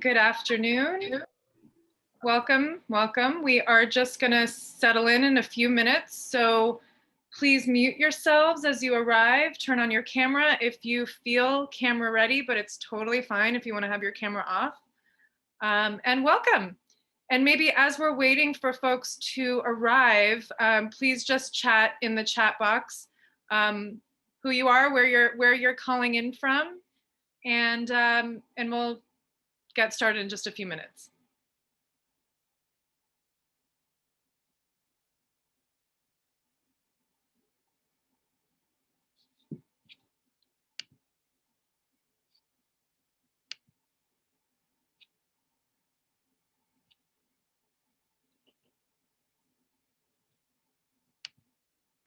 good afternoon. Welcome, welcome. We are just gonna settle in a few minutes, so please mute yourselves as you arrive. Turn on your camera if you feel camera ready, but it's totally fine if you wanna have your camera off. And welcome. And maybe as we're waiting for folks to arrive, please just chat in the chat box who you are, where you're calling in from, and we'll get started in just a few minutes.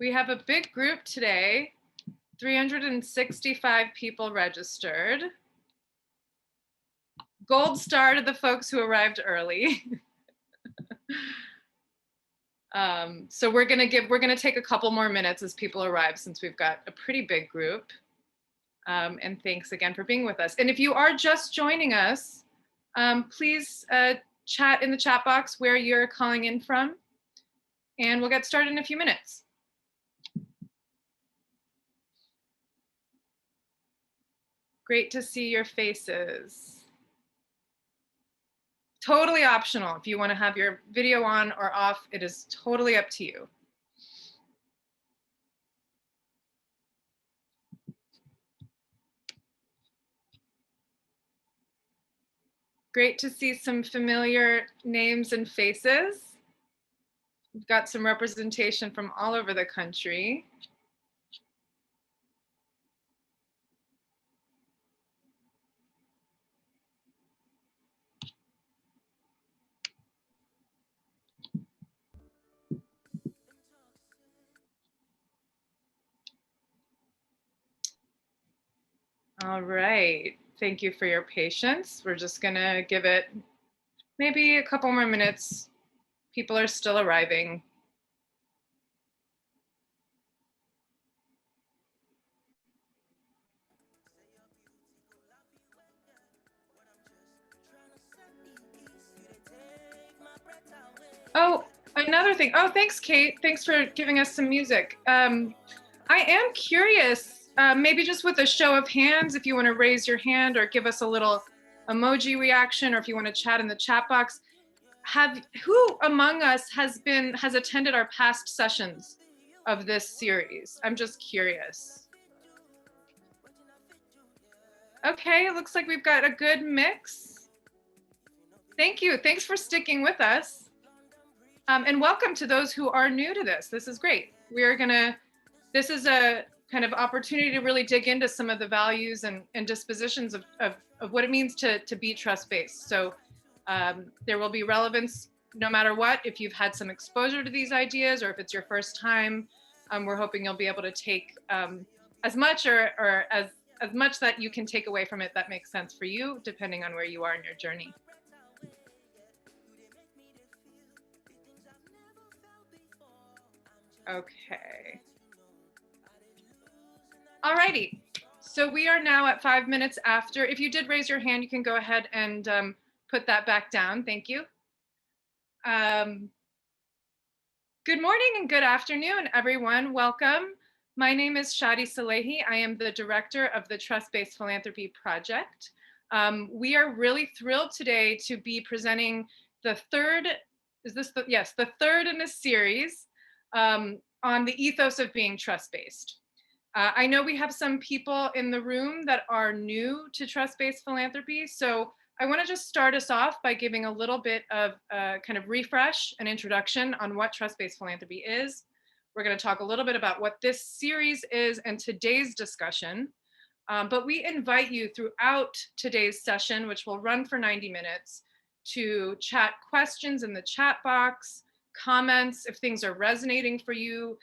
We have a big group today, 365 people registered. Gold star to the folks who arrived early. So we're gonna take a couple more minutes as people arrive since we've got a pretty big group. And thanks again for being with us. And if you are just joining us, please chat in the chat box where you're calling in from, and we'll get started in a few minutes. Great to see your faces. Totally optional. If you want to have your video on or off, it is totally up to you. Great to see some familiar names and faces. We've got some representation from all over the country. All right, thank you for your patience. We're just gonna give it maybe a couple more minutes. People are still arriving. Oh, another thing. Oh, thanks, Kate. Thanks for giving us some music. I am curious, maybe just with a show of hands, if you want to raise your hand or give us a little emoji reaction, or if you want to chat in the chat box. Who among us has attended our past sessions of this series? I'm just curious. Okay, it looks like we've got a good mix. Thank you. Thanks for sticking with us. And welcome to those who are new to this. This is great. This is a kind of opportunity to really dig into some of the values and dispositions of what it means to be trust-based. So there will be relevance no matter what. If you've had some exposure to these ideas, or if it's your first time, we're hoping you'll be able to take as much or as much that you can take away from it that makes sense for you, depending on where you are in your journey. Okay. All righty. So we are now at 5 minutes after. If you did raise your hand, you can go ahead and put that back down. Thank you. Good morning and good afternoon, everyone. Welcome. My name is Shadi Salehi. I am the director of the Trust-Based Philanthropy Project. We are really thrilled today to be presenting the third, the third in this series on the ethos of being trust-based. I know we have some people in the room that are new to trust-based philanthropy, so I want to just start us off by giving a little bit of kind of refresh and introduction on what trust-based philanthropy is. We're going to talk a little bit about what this series is and today's discussion, but we invite you throughout today's session, which will run for 90 minutes, to chat questions in the chat box, comments if things are resonating for you.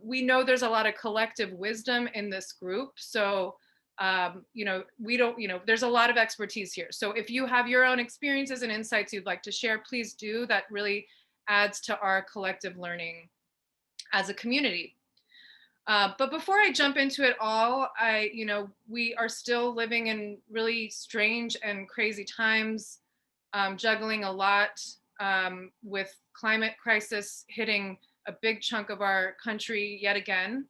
We know there's a lot of collective wisdom in this group, so there's a lot of expertise here. So if you have your own experiences and insights you'd like to share, please do. That really adds to our collective learning as a community. But before I jump into it all, we are still living in really strange and crazy times, juggling a lot with climate crisis hitting a big chunk of our country yet again.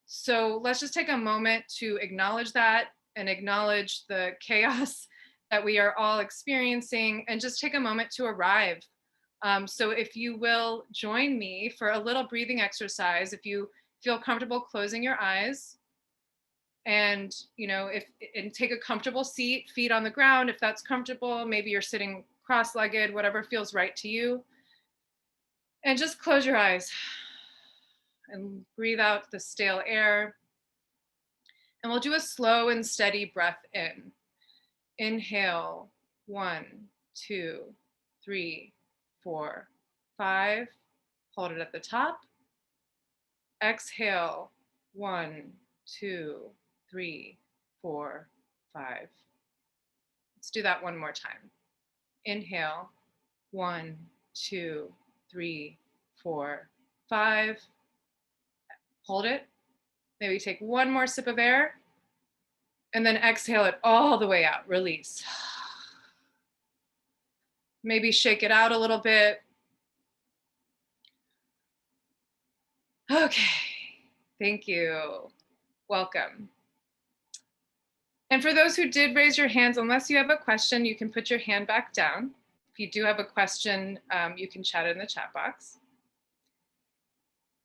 So let's just take a moment to acknowledge that and acknowledge the chaos that we are all experiencing, and just take a moment to arrive. So if you will join me for a little breathing exercise, if you feel comfortable closing your eyes, and and take a comfortable seat, feet on the ground if that's comfortable. Maybe you're sitting cross-legged, whatever feels right to you. And just close your eyes and breathe out the stale air. And we'll do a slow and steady breath in. Inhale, 1, 2, 3, 4, 5. Hold it at the top. Exhale, 1, 2, 3, 4, 5. Let's do that one more time. Inhale, 1, 2, 3, 4, 5. Hold it. Maybe take one more sip of air, and then exhale it all the way out. Release. Maybe shake it out a little bit. Okay, thank you. Welcome. And for those who did raise your hands, unless you have a question, you can put your hand back down. If you do have a question, you can chat it in the chat box.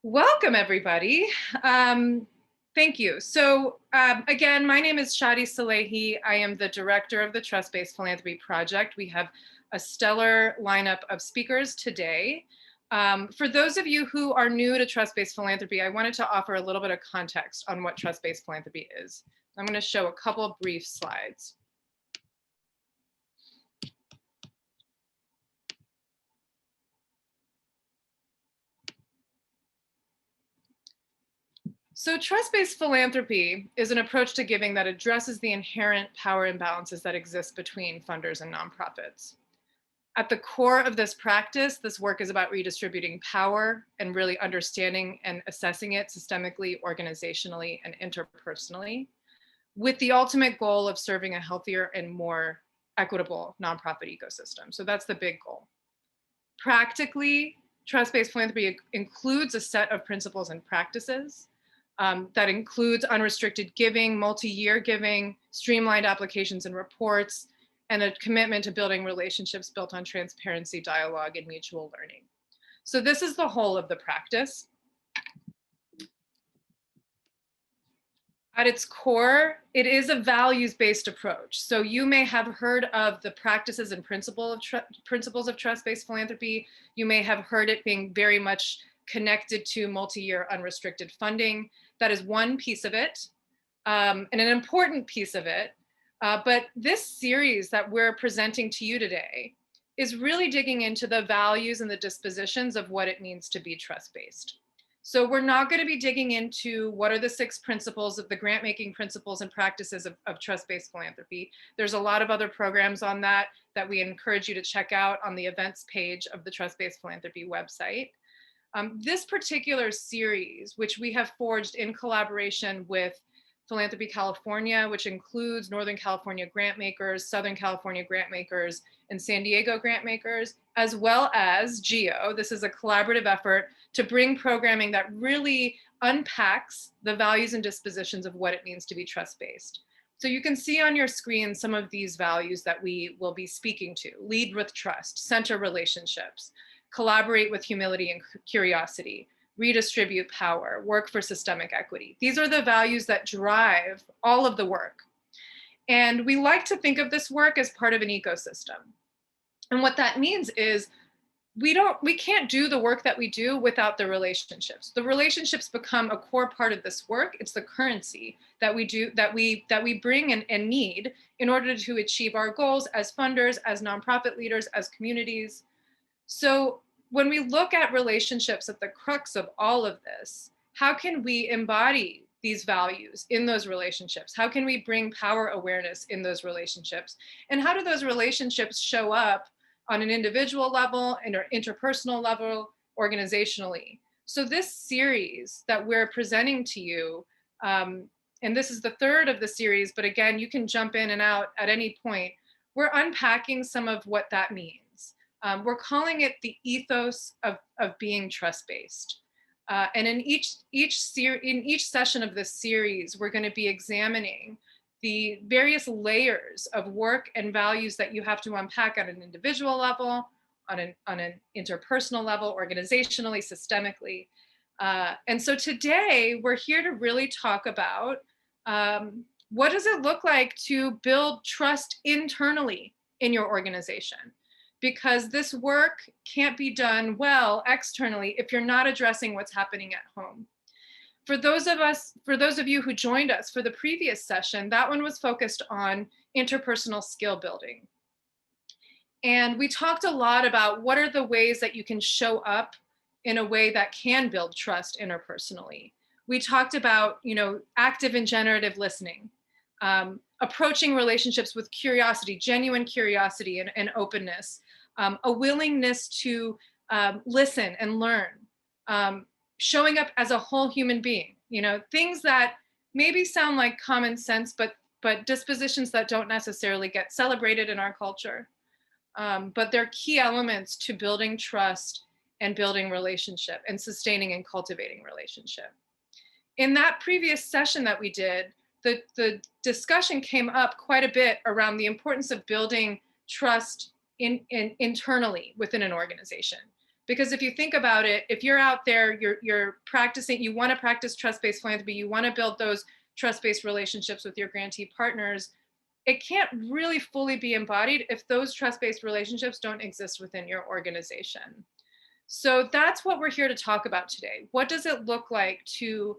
Welcome, everybody. Thank you. So again, my name is Shadi Salehi. I am the director of the Trust-Based Philanthropy Project. We have a stellar lineup of speakers today. For those of you who are new to trust-based philanthropy, I wanted to offer a little bit of context on what trust-based philanthropy is. I'm going to show a couple of brief slides. So trust-based philanthropy is an approach to giving that addresses the inherent power imbalances that exist between funders and nonprofits. At the core of this practice, this work is about redistributing power and really understanding and assessing it systemically, organizationally, and interpersonally, with the ultimate goal of serving a healthier and more equitable nonprofit ecosystem. So that's the big goal. Practically, trust-based philanthropy includes a set of principles and practices that includes unrestricted giving, multi-year giving, streamlined applications and reports, and a commitment to building relationships built on transparency, dialogue, and mutual learning. So this is the whole of the practice. At its core, it is a values-based approach. So you may have heard of the practices and principles of trust-based philanthropy. You may have heard it being very much connected to multi-year unrestricted funding. That is one piece of it, and an important piece of it. But this series that we're presenting to you today is really digging into the values and the dispositions of what it means to be trust-based. So we're not going to be digging into what are the 6 principles of the grant-making principles and practices of trust-based philanthropy. There's a lot of other programs on that we encourage you to check out on the events page of the Trust-Based Philanthropy website. This particular series, which we have forged in collaboration with Philanthropy California, which includes Northern California grant makers, Southern California grant makers, and San Diego grant makers, as well as GEO. This is a collaborative effort to bring programming that really unpacks the values and dispositions of what it means to be trust-based. So you can see on your screen some of these values that we will be speaking to. Lead with trust, center relationships, collaborate with humility and curiosity, redistribute power, work for systemic equity. These are the values that drive all of the work. And we like to think of this work as part of an ecosystem. And what that means is we can't do the work that we do without the relationships. The relationships become a core part of this work. It's the currency that we do, that we bring and need in order to achieve our goals as funders, as nonprofit leaders, as communities. So when we look at relationships at the crux of all of this, how can we embody these values in those relationships? How can we bring power awareness in those relationships? And how do those relationships show up on an individual level and or interpersonal level, organizationally? So this series that we're presenting to you, and this is the third of the series, but again, you can jump in and out at any point. We're unpacking some of what that means. We're calling it the ethos of being trust-based. And in each session of this series, we're going to be examining the various layers of work and values that you have to unpack at an individual level, on an interpersonal level, organizationally, systemically. And so today we're here to really talk about what does it look like to build trust internally in your organization? Because this work can't be done well externally if you're not addressing what's happening at home. For those of you who joined us for the previous session, that one was focused on interpersonal skill building. And we talked a lot about what are the ways that you can show up in a way that can build trust interpersonally. We talked about, active and generative listening, approaching relationships with curiosity, genuine curiosity and openness, a willingness to listen and learn, showing up as a whole human being, things that maybe sound like common sense, but dispositions that don't necessarily get celebrated in our culture. But they're key elements to building trust and building relationship and sustaining and cultivating relationship. In that previous session that we did, the discussion came up quite a bit around the importance of building trust internally within an organization. Because if you think about it, if you're out there, you're practicing, you want to practice trust-based philanthropy, you want to build those trust-based relationships with your grantee partners, it can't really fully be embodied if those trust-based relationships don't exist within your organization. So that's what we're here to talk about today. What does it look like to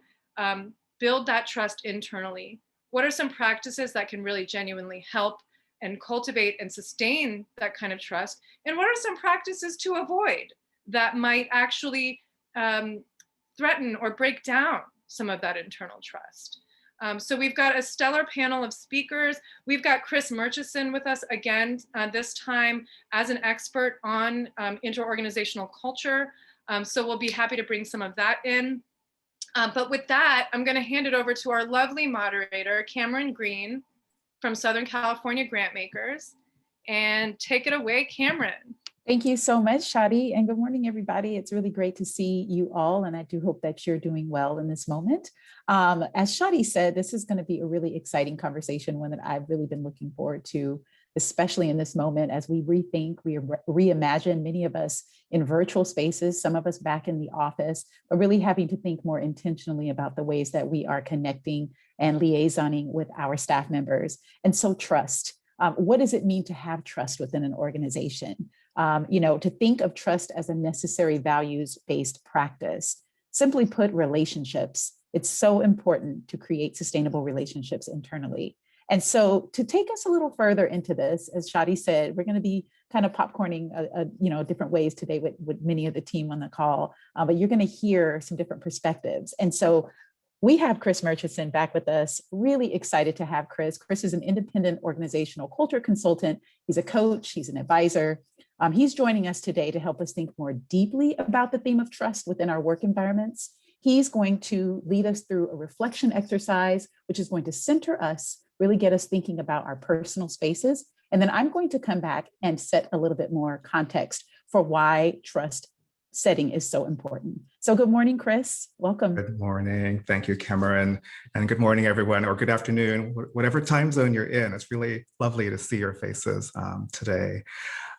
build that trust internally? What are some practices that can really genuinely help and cultivate and sustain that kind of trust? And what are some practices to avoid that might actually threaten or break down some of that internal trust? So we've got a stellar panel of speakers. We've got Chris Murchison with us again, this time as an expert on interorganizational culture. So we'll be happy to bring some of that in. But with that, I'm going to hand it over to our lovely moderator, Cameron Green from Southern California Grantmakers. And take it away, Cameron. Thank you so much, Shadi, and good morning, everybody. It's really great to see you all, and I do hope that you're doing well in this moment. As Shadi said, this is going to be a really exciting conversation, one that I've really been looking forward to, especially in this moment as we rethink, we reimagine, many of us in virtual spaces, some of us back in the office, but really having to think more intentionally about the ways that we are connecting and liaisoning with our staff members. And so trust. What does it mean to have trust within an organization? To think of trust as a necessary values-based practice. Simply put, relationships. It's so important to create sustainable relationships internally. And so to take us a little further into this, as Shadi said, we're going to be kind of popcorning, different ways today with many of the team on the call, but you're going to hear some different perspectives. And so we have Chris Murchison back with us. Really excited to have Chris. Chris is an independent organizational culture consultant. He's a coach, he's an advisor. He's joining us today to help us think more deeply about the theme of trust within our work environments. He's going to lead us through a reflection exercise, which is going to center us, really get us thinking about our personal spaces. And then I'm going to come back and set a little bit more context for why trust setting is so important. So good morning, Chris. Welcome. Good morning. Thank you, Cameron. And good morning, everyone, or good afternoon, whatever time zone you're in. It's really lovely to see your faces today.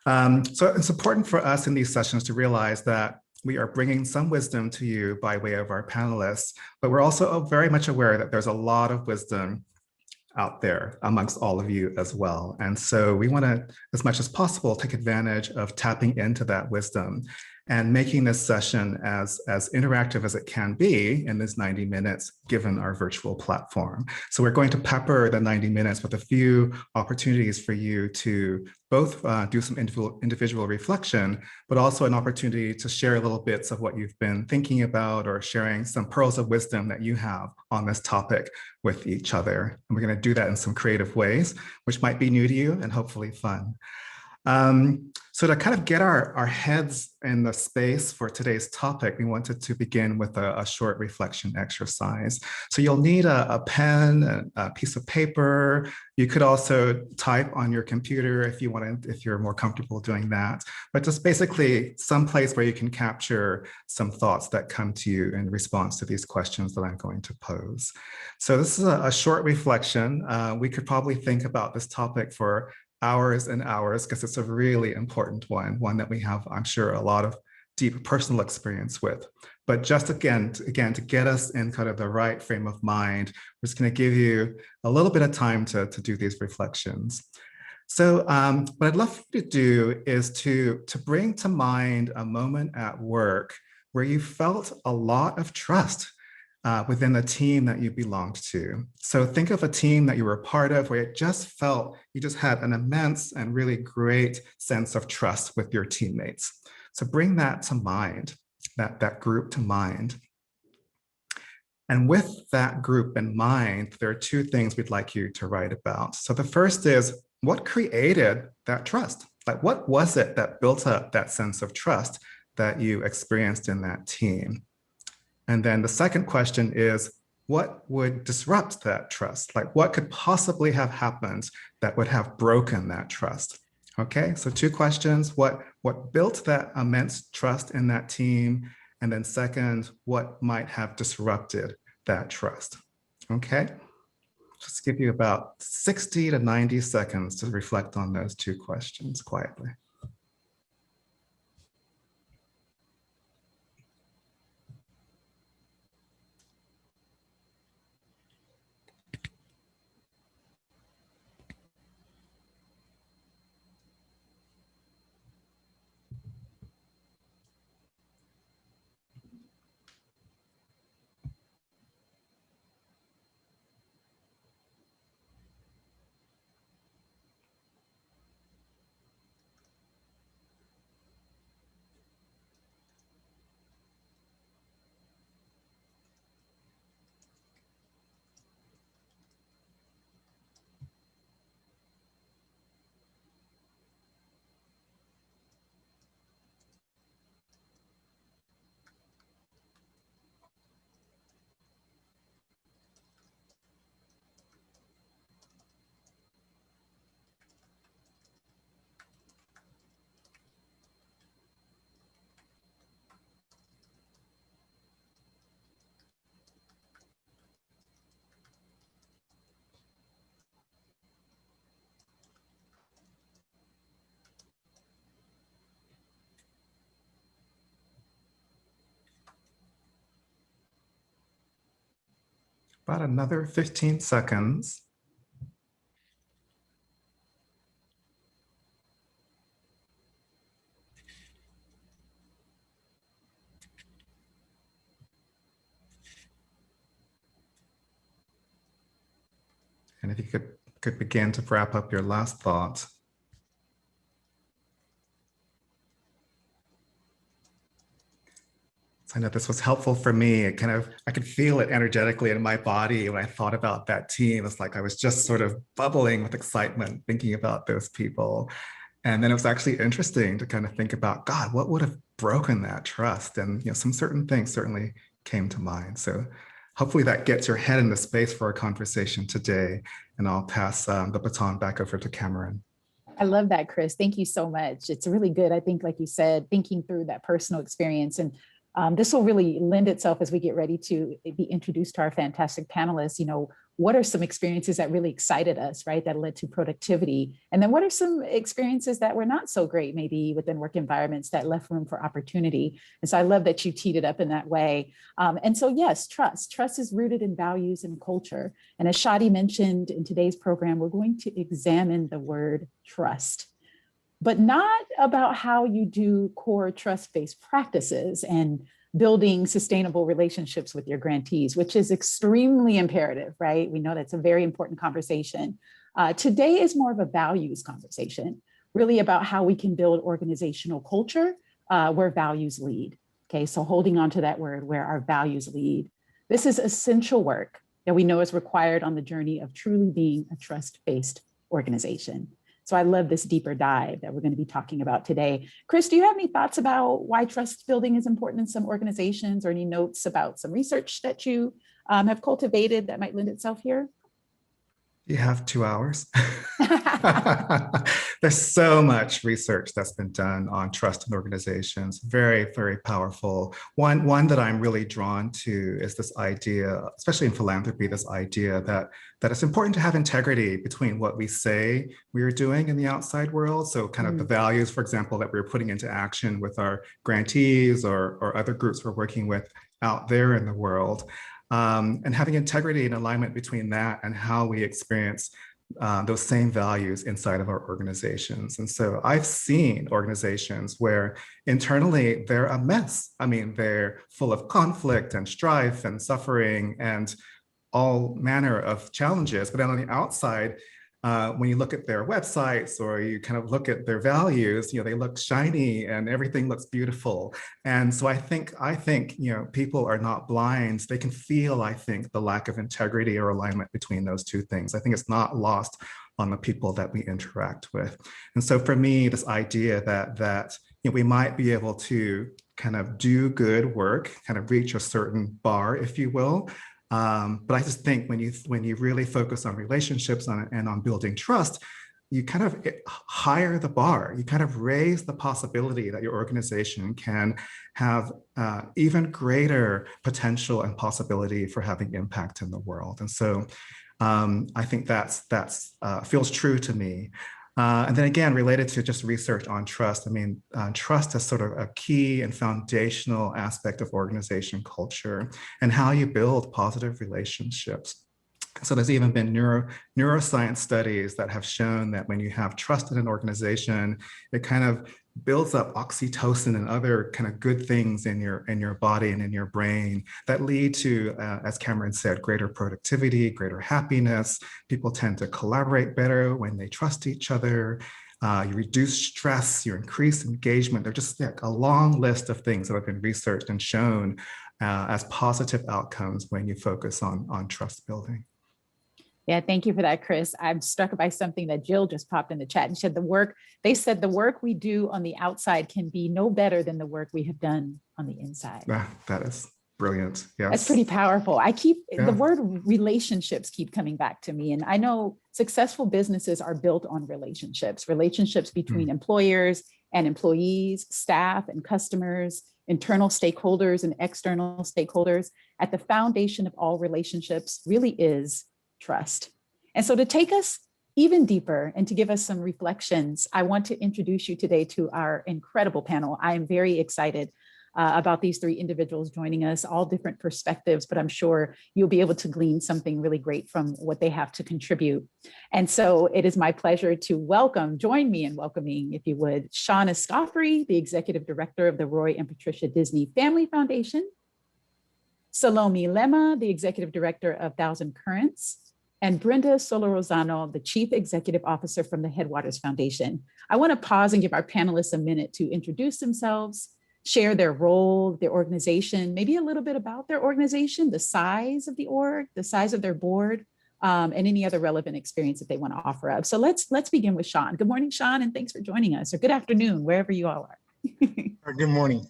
So it's important for us in these sessions to realize that we are bringing some wisdom to you by way of our panelists, but we're also very much aware that there's a lot of wisdom out there amongst all of you as well. And so we want to, as much as possible, take advantage of tapping into that wisdom and making this session as interactive as it can be in this 90 minutes, given our virtual platform. So we're going to pepper the 90 minutes with a few opportunities for you to both do some individual reflection, but also an opportunity to share little bits of what you've been thinking about or sharing some pearls of wisdom that you have on this topic with each other. And we're going to do that in some creative ways, which might be new to you and hopefully fun. So to kind of get our heads in the space for today's topic, we wanted to begin with a short reflection exercise. So you'll need a pen, a piece of paper. You could also type on your computer if you want to, if you're more comfortable doing that. But just basically some place where you can capture some thoughts that come to you in response to these questions that I'm going to pose. So this is a short reflection. We could probably think about this topic for hours and hours because it's a really important one that we have, I'm sure, a lot of deep personal experience with. But just again, to get us in kind of the right frame of mind, we're just going to give you a little bit of time to do these reflections. So what I'd love you to do is to bring to mind a moment at work where you felt a lot of trust within the team that you belonged to. So think of a team that you were a part of where it just felt you just had an immense and really great sense of trust with your teammates. So bring that to mind, that group to mind. And with that group in mind, there are two things we'd like you to write about. So the first is, what created that trust? Like, what was it that built up that sense of trust that you experienced in that team? And then the second question is, what would disrupt that trust? Like, what could possibly have happened that would have broken that trust? Okay, so two questions. What built that immense trust in that team? And then second, what might have disrupted that trust? Okay, just give you about 60 to 90 seconds to reflect on those two questions quietly. About another 15 seconds. And if you could begin to wrap up your last thought. So I know this was helpful for me. It kind of, I could feel it energetically in my body when I thought about that team. It's like I was just sort of bubbling with excitement thinking about those people. And then it was actually interesting to kind of think about, God, what would have broken that trust? And some certain things certainly came to mind. So hopefully that gets your head in the space for our conversation today. And I'll pass the baton back over to Cameron. I love that, Chris. Thank you so much. It's really good. I think, like you said, thinking through that personal experience, and this will really lend itself as we get ready to be introduced to our fantastic panelists. What are some experiences that really excited us, right? That led to productivity. And then what are some experiences that were not so great, maybe within work environments that left room for opportunity? And so I love that you teed it up in that way. And so yes, trust is rooted in values and culture. And as Shadi mentioned in today's program, we're going to examine the word trust, but not about how you do core trust-based practices and building sustainable relationships with your grantees, which is extremely imperative, right? We know that's a very important conversation. Today is more of a values conversation, really about how we can build organizational culture where values lead. Okay, so holding on to that word, where our values lead. This is essential work that we know is required on the journey of truly being a trust-based organization. So I love this deeper dive that we're going to be talking about today. Chris, do you have any thoughts about why trust building is important in some organizations, or any notes about some research that you have cultivated that might lend itself here? You have 2 hours. There's so much research that's been done on trust in organizations. Very, very powerful. One that I'm really drawn to is this idea, especially in philanthropy, this idea that it's important to have integrity between what we say we are doing in the outside world. So kind of the values, for example, that we're putting into action with our grantees or other groups we're working with out there in the world. And having integrity and alignment between that and how we experience those same values inside of our organizations. And so I've seen organizations where internally they're a mess. I mean, they're full of conflict and strife and suffering and all manner of challenges. But then on the outside, when you look at their websites or you kind of look at their values, they look shiny and everything looks beautiful. And so I think, people are not blind. They can feel, I think, the lack of integrity or alignment between those two things. I think it's not lost on the people that we interact with. And so for me, this idea that we might be able to kind of do good work, kind of reach a certain bar, if you will. But I just think when you really focus on relationships and on building trust, you kind of higher the bar. You kind of raise the possibility that your organization can have even greater potential and possibility for having impact in the world. And so I think that's feels true to me. And then again, related to just research on trust, I mean, trust is sort of a key and foundational aspect of organization culture and how you build positive relationships. So there's even been neuroscience studies that have shown that when you have trust in an organization, it kind of builds up oxytocin and other kind of good things in your body and in your brain that lead to, as Cameron said, greater productivity, greater happiness. People tend to collaborate better when they trust each other. You reduce stress, you increase engagement. They're just like a long list of things that have been researched and shown as positive outcomes when you focus on trust building. Yeah, thank you for that, Chris. I'm struck by something that Jill just popped in the chat and said they said the work we do on the outside can be no better than the work we have done on the inside. That is brilliant. Yes. That's pretty powerful. The word relationships keep coming back to me. And I know successful businesses are built on relationships between employers and employees, staff and customers, internal stakeholders and external stakeholders. At the foundation of all relationships really is trust. And so to take us even deeper and to give us some reflections, I want to introduce you today to our incredible panel. I am very excited about these three individuals joining us, all different perspectives, but I'm sure you'll be able to glean something really great from what they have to contribute. And so it is my pleasure to join me in welcoming, if you would, Shauna Scoffery, the Executive Director of the Roy and Patricia Disney Family Foundation, Salome Lema, the Executive Director of Thousand Currents, and Brenda Solórzano, the Chief Executive Officer from the Headwaters Foundation. I want to pause and give our panelists a minute to introduce themselves, share their role, their organization, maybe a little bit about their organization, the size of the org, the size of their board, and any other relevant experience that they want to offer up. So let's begin with Shawn. Good morning, Shawn, and thanks for joining us, or good afternoon, wherever you all are. Good morning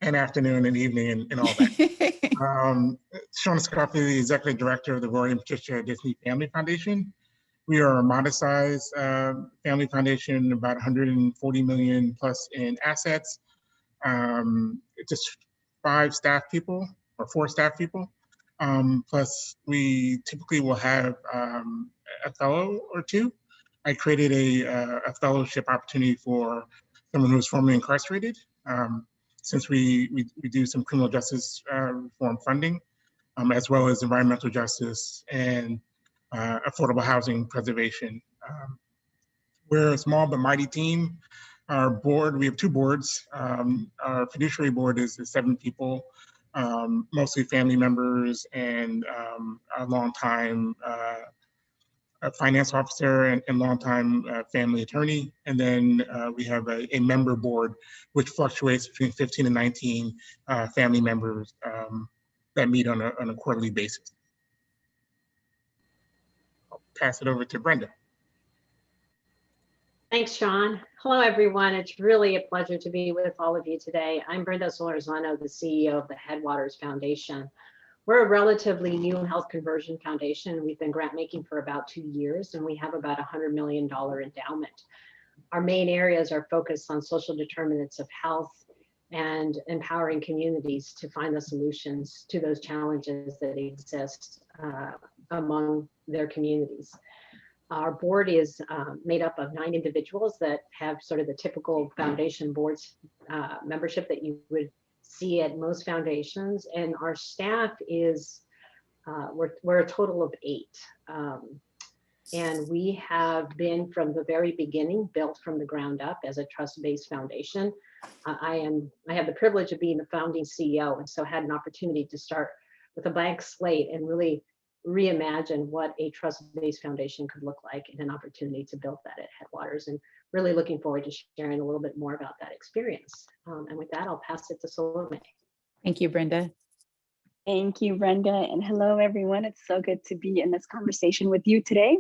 and afternoon and evening and all that. Shauna Scruffy, the Executive Director of the Roy and Patricia Disney Family Foundation. We are a modest-sized family foundation, about 140 million plus in assets. Just 4 staff people. Plus, we typically will have a fellow or two. I created a fellowship opportunity for someone who was formerly incarcerated. Since we do some criminal justice reform funding, as well as environmental justice and affordable housing preservation. We're a small but mighty team. Our board, we have 2 boards. Our fiduciary board is 7 people, mostly family members and a longtime finance officer and longtime family attorney. And then we have a member board, which fluctuates between 15 and 19 family members that meet on a quarterly basis. I'll pass it over to Brenda. Thanks, Shawn. Hello, everyone. It's really a pleasure to be with all of you today. I'm Brenda Solórzano, the CEO of the Headwaters Foundation. We're a relatively new health conversion foundation. We've been grant making for about 2 years, and we have about $100 million endowment. Our main areas are focused on social determinants of health and empowering communities to find the solutions to those challenges that exist among their communities. Our board is made up of 9 individuals that have sort of the typical foundation board's membership that you would see at most foundations. And our staff is, we're a total of 8. And we have been from the very beginning built from the ground up as a trust-based foundation. I have the privilege of being the founding CEO, and so had an opportunity to start with a blank slate and really reimagine what a trust-based foundation could look like, and an opportunity to build that at Headwaters, and really looking forward to sharing a little bit more about that experience. And with that, I'll pass it to Salome. Thank you, Brenda. Thank you, Brenda, and hello, everyone. It's so good to be in this conversation with you today.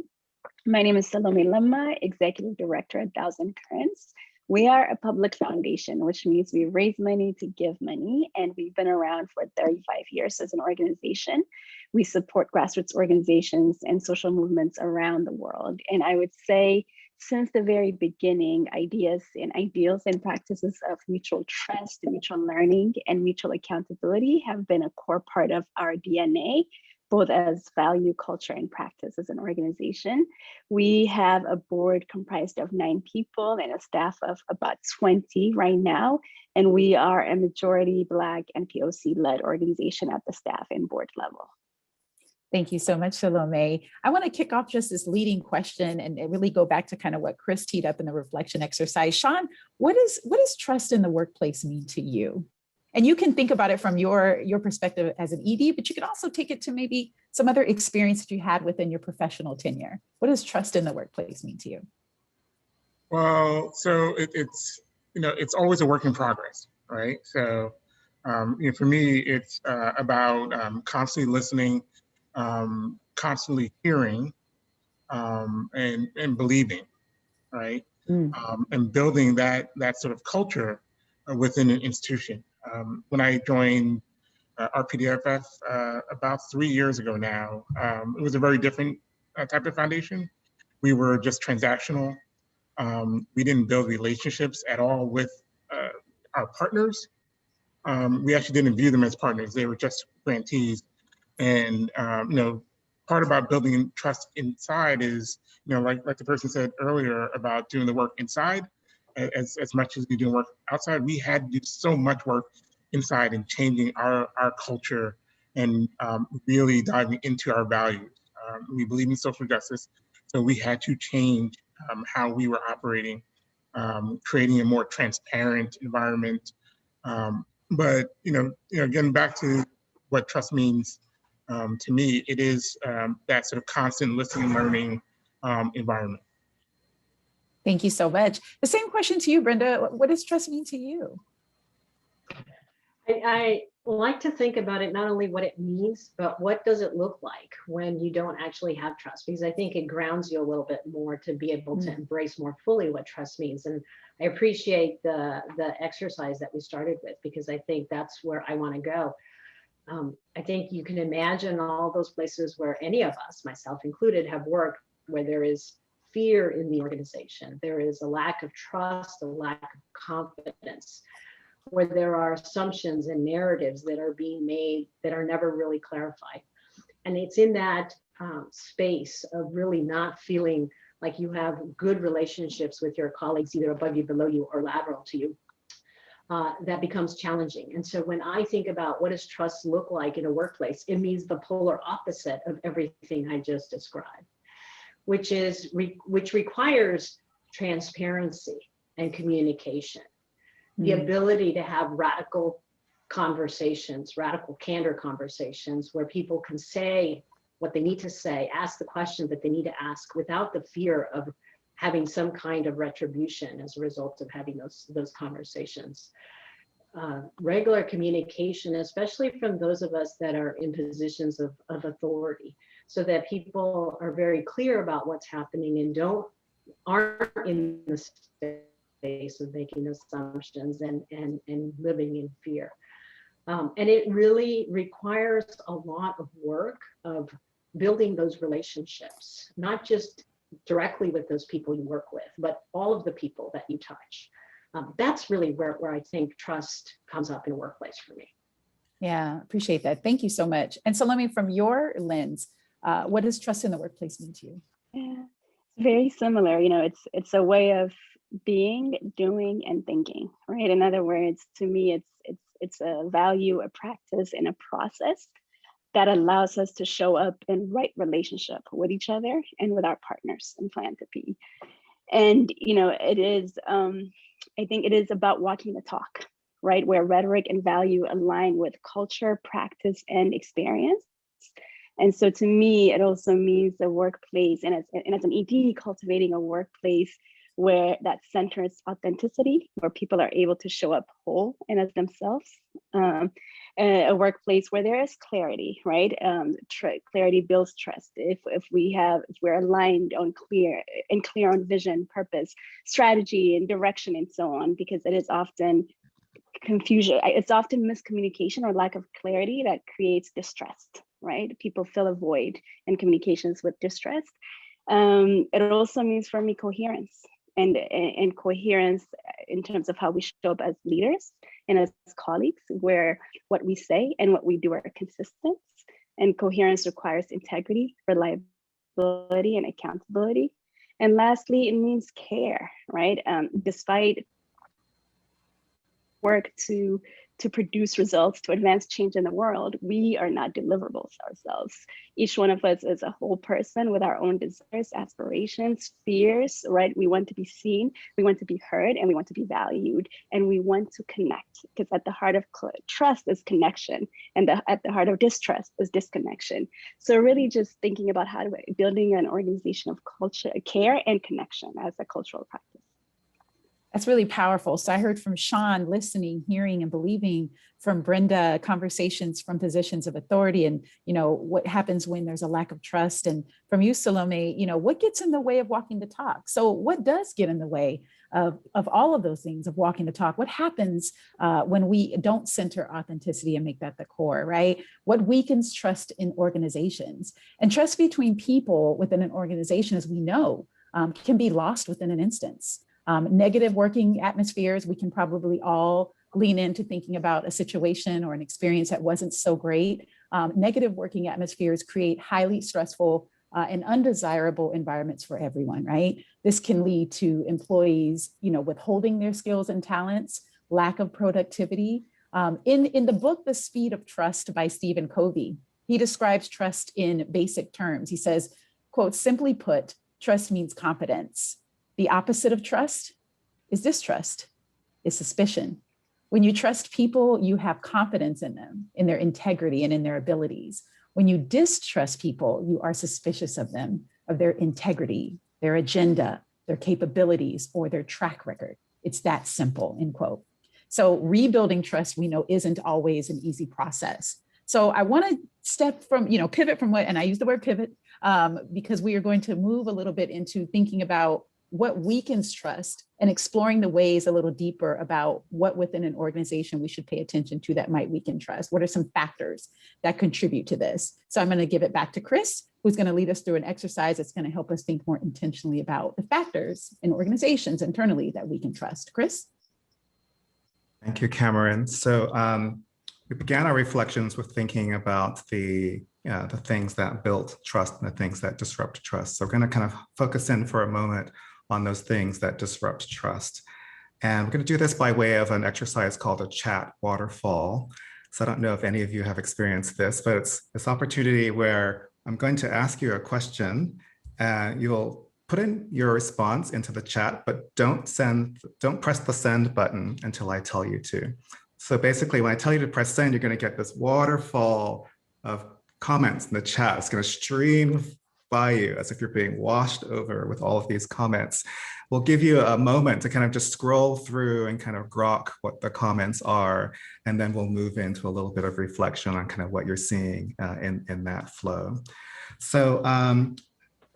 My name is Salome Lemma, Executive Director at Thousand Currents. We are a public foundation, which means we raise money to give money, and we've been around for 35 years as an organization. We support grassroots organizations and social movements around the world. And I would say since the very beginning, ideas and ideals and practices of mutual trust, mutual learning, and mutual accountability have been a core part of our DNA, both as value, culture, and practice as an organization. We have a board comprised of 9 people and a staff of about 20 right now. And we are a majority Black and POC-led organization at the staff and board level. Thank you so much, Salome. I want to kick off just this leading question and really go back to kind of what Chris teed up in the reflection exercise. Shawn, what does trust in the workplace mean to you? And you can think about it from your perspective as an ED, but you can also take it to maybe some other experience that you had within your professional tenure. What does trust in the workplace mean to you? Well, so it's always a work in progress, right? So for me, it's about constantly listening, constantly hearing, and believing, right? And building that sort of culture within an institution. When I joined RPDFF about 3 years ago now, it was a very different type of foundation. We were just transactional. We didn't build relationships at all with our partners. We actually didn't view them as partners. They were just grantees. And part about building trust inside is, like the person said earlier about doing the work inside as much as we do work outside. We had to do so much work inside and changing our culture and really diving into our values. We believe in social justice, so we had to change how we were operating, creating a more transparent environment. But getting back to what trust means to me, it is that sort of constant listening and learning environment. Thank you so much. The same question to you, Brenda. What does trust mean to you? I like to think about it, not only what it means, but what does it look like when you don't actually have trust? Because I think it grounds you a little bit more to be able to embrace more fully what trust means. And I appreciate the exercise that we started with, because I think that's where I want to go. I think you can imagine all those places where any of us, myself included, have worked, where there is fear in the organization. There is a lack of trust, a lack of confidence, where there are assumptions and narratives that are being made that are never really clarified. And it's in that space of really not feeling like you have good relationships with your colleagues, either above you, below you, or lateral to you, that becomes challenging. And so when I think about what does trust look like in a workplace, it means the polar opposite of everything I just described, which requires transparency and communication. The ability to have radical conversations, radical candor conversations, where people can say what they need to say, ask the questions that they need to ask without the fear of having some kind of retribution as a result of having those conversations. Regular communication, especially from those of us that are in positions of authority, so that people are very clear about what's happening and don't aren't in the space of making assumptions and living in fear. And it really requires a lot of work of building those relationships, not just directly with those people you work with, but all of the people that you touch. That's really where I think trust comes up in a workplace for me. Yeah, appreciate that. Thank you so much. And Salome, from your lens, what does trust in the workplace mean to you? Yeah, it's very similar. You know, it's a way of being, doing, and thinking, right? In other words, to me, it's a value, a practice, and a process that allows us to show up in right relationship with each other and with our partners in philanthropy. And, you know, it is, I think it is about walking the talk, right? Where rhetoric and value align with culture, practice, and experience. And so to me, it also means the workplace, and as an ED, cultivating a workplace where that centers authenticity, where people are able to show up whole and as themselves. A workplace where there is clarity, right? Clarity builds trust. If we're aligned on clear on vision, purpose, strategy, and direction, and so on, because it is often confusion. It's often miscommunication or lack of clarity that creates distrust, right? People fill a void in communications with distrust. It also means for me coherence. And coherence in terms of how we show up as leaders and as colleagues, where what we say and what we do are consistent. And coherence requires integrity, reliability, and accountability. And lastly, it means care, right? Despite work to produce results, to advance change in the world, we are not deliverables ourselves. Each one of us is a whole person with our own desires, aspirations, fears, right? We want to be seen, we want to be heard, and we want to be valued, and we want to connect, because at the heart of trust is connection, and at the heart of distrust is disconnection. So really just thinking about how to building an organization of culture, care, and connection as a cultural practice. That's really powerful. So I heard from Shawn, listening, hearing, and believing; from Brenda, conversations from positions of authority, and, you know, what happens when there's a lack of trust; and from you, Salome, you know, what gets in the way of walking the talk? So what does get in the way of all of those things, of walking the talk? What happens when we don't center authenticity and make that the core, right? What weakens trust in organizations? And trust between people within an organization, as we know, can be lost within an instance. Negative working atmospheres, we can probably all lean into thinking about a situation or an experience that wasn't so great. Negative working atmospheres create highly stressful and undesirable environments for everyone, right? This can lead to employees, you know, withholding their skills and talents, lack of productivity. In the book, The Speed of Trust by Stephen Covey, he describes trust in basic terms. He says, quote, "Simply put, trust means competence. The opposite of trust is distrust, is suspicion. When you trust people, you have confidence in them, in their integrity and in their abilities. When you distrust people, you are suspicious of them, of their integrity, their agenda, their capabilities, or their track record. It's that simple," end quote. So rebuilding trust, we know, isn't always an easy process. So I want to pivot from what, and I use the word pivot because we are going to move a little bit into thinking about what weakens trust and exploring the ways a little deeper about what within an organization we should pay attention to that might weaken trust. What are some factors that contribute to this? So I'm going to give it back to Chris, who's going to lead us through an exercise that's going to help us think more intentionally about the factors in organizations internally that weaken trust. Chris? Thank you, Cameron. So we began our reflections with thinking about the things that build trust and the things that disrupt trust. So we're going to kind of focus in for a moment on those things that disrupt trust. And we're going to do this by way of an exercise called a chat waterfall. So I don't know if any of you have experienced this, but it's this opportunity where I'm going to ask you a question and you'll put in your response into the chat, but don't press the send button until I tell you to. So basically, when I tell you to press send, you're going to get this waterfall of comments in the chat. It's going to stream by you as if you're being washed over with all of these comments. We'll give you a moment to kind of just scroll through and kind of grok what the comments are, and then we'll move into a little bit of reflection on kind of what you're seeing in that flow. So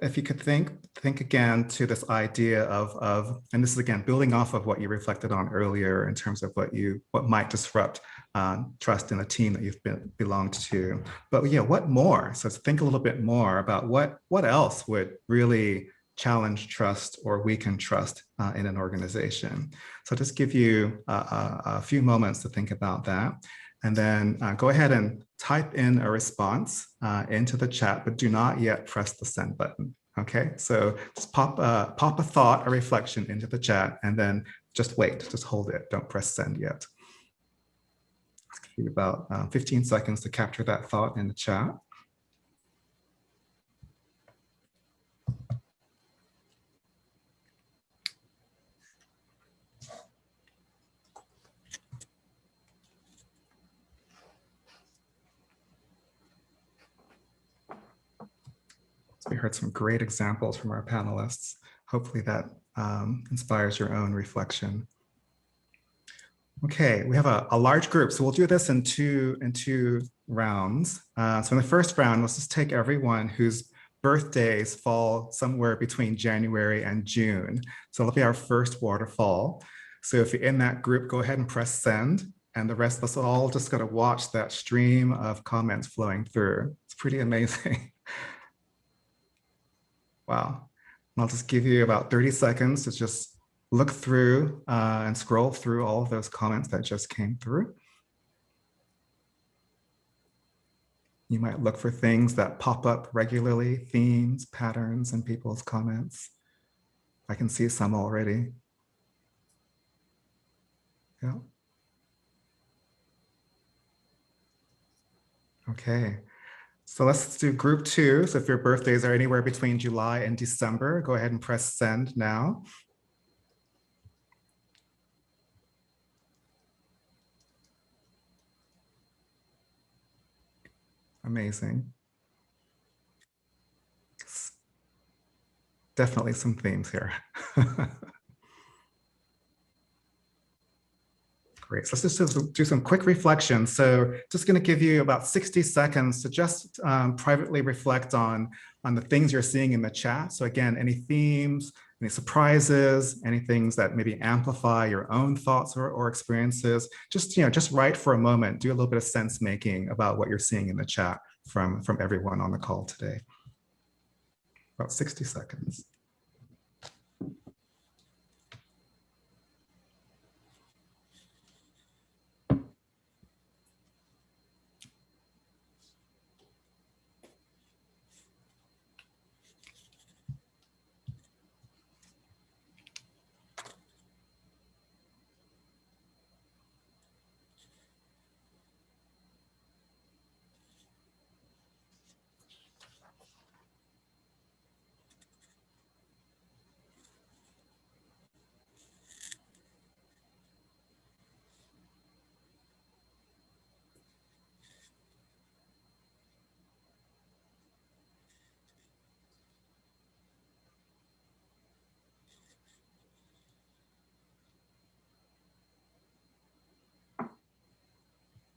if you could think again to this idea of, and this is again building off of what you reflected on earlier in terms of what might disrupt trust in a team that you've belonged to. But yeah, what more? So think a little bit more about what else would really challenge trust or weaken trust in an organization. So just give you a few moments to think about that. And then go ahead and type in a response into the chat, but do not yet press the send button. Okay, so just pop a thought, a reflection into the chat, and then just wait, just hold it. Don't press send yet. Let's give you about 15 seconds to capture that thought in the chat. We heard some great examples from our panelists. Hopefully that inspires your own reflection. Okay, we have a large group, so we'll do this in two rounds. So in the first round, let's just take everyone whose birthdays fall somewhere between January and June. So that'll be our first waterfall. So if you're in that group, go ahead and press send, and the rest of us all just gotta watch that stream of comments flowing through. It's pretty amazing. Wow. And I'll just give you about 30 seconds to just look through and scroll through all of those comments that just came through. You might look for things that pop up regularly, themes, patterns in people's comments. I can see some already. Yeah. Okay. So let's do group two. So if your birthdays are anywhere between July and December, go ahead and press send now. Amazing. Definitely some themes here. Great, so let's just do some quick reflection. So just gonna give you about 60 seconds to just privately reflect on the things you're seeing in the chat. So again, any themes, any surprises, any things that maybe amplify your own thoughts or experiences, just write for a moment, do a little bit of sense making about what you're seeing in the chat from everyone on the call today. About 60 seconds.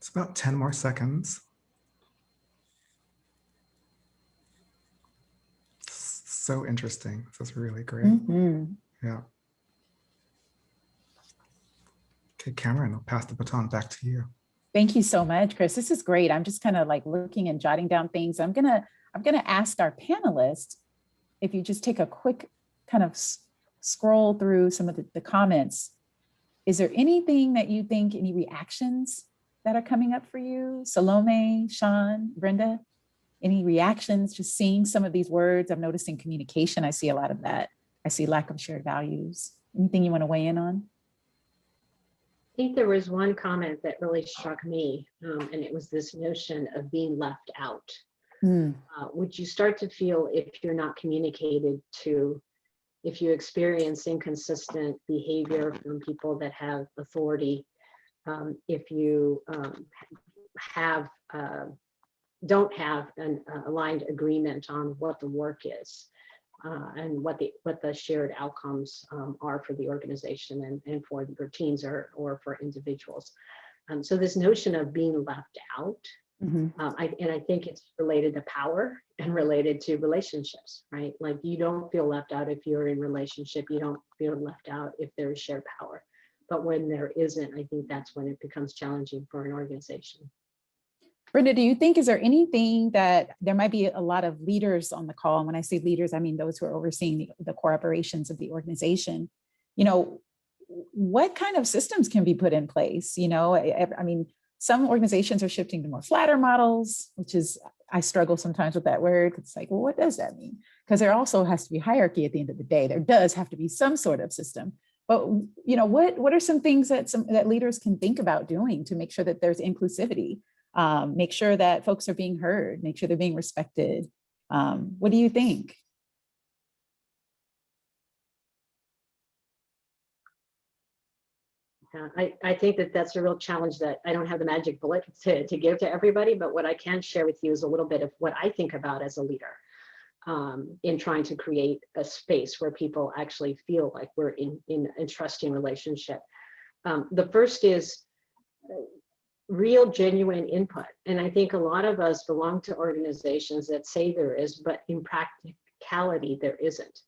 It's about 10 more seconds. So interesting. This is really great. Yeah. Okay, Cameron, I'll pass the baton back to you. Thank you so much, Chris. This is great. I'm just kind of like looking and jotting down things. I'm gonna ask our panelists if you just take a quick kind of scroll through some of the comments. Is there anything that you think, any reactions that are coming up for you? Salome, Shawn, Brenda, any reactions just seeing some of these words? I'm noticing communication. I see a lot of that. I see lack of shared values. Anything you want to weigh in on? I think there was one comment that really struck me, and it was this notion of being left out. Would you start to feel, if you're not communicated to, if you experience inconsistent behavior from people that have authority, if you don't have an aligned agreement on what the work is, and what the shared outcomes are for the organization and for your teams or for individuals. So this notion of being left out And I think it's related to power and related to relationships, right? Like you don't feel left out if you're in relationship, you don't feel left out if there is shared power. But when there isn't, I think that's when it becomes challenging for an organization. Brenda, do you think, is there anything that there might be a lot of leaders on the call? And when I say leaders, I mean those who are overseeing the core operations of the organization. You know, what kind of systems can be put in place? You know, I mean, some organizations are shifting to more flatter models, which is, I struggle sometimes with that word. It's like, well, what does that mean? Because there also has to be hierarchy at the end of the day. There does have to be some sort of system. But, you know, what are some things that leaders can think about doing to make sure that there's inclusivity? Make sure that folks are being heard, make sure they're being respected. What do you think? I think that that's a real challenge that I don't have the magic bullet to give to everybody, but what I can share with you is a little bit of what I think about as a leader in trying to create a space where people actually feel like we're in a trusting relationship. The first is real genuine input. And I think a lot of us belong to organizations that say there is, but in practicality, there isn't.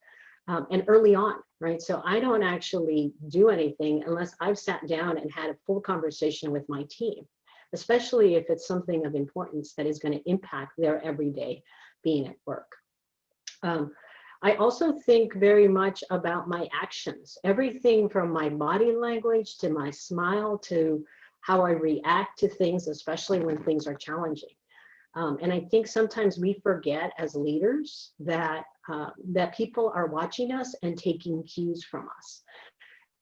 And early on, right? So I don't actually do anything unless I've sat down and had a full conversation with my team, especially if it's something of importance that is going to impact their everyday being at work. I also think very much about my actions, everything from my body language to my smile to how I react to things, especially when things are challenging. And I think sometimes we forget as leaders that that people are watching us and taking cues from us.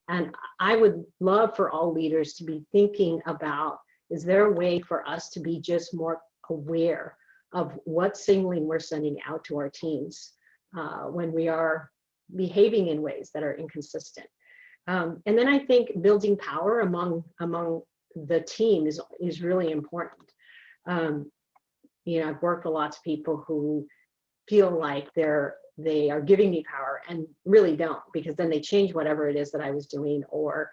And I would love for all leaders to be thinking about, is there a way for us to be just more aware of what signaling we're sending out to our teams when we are behaving in ways that are inconsistent. And then I think building power among the team is really important. You know, I've worked with lots of people who feel like they are giving me power and really don't, because then they change whatever it is that I was doing or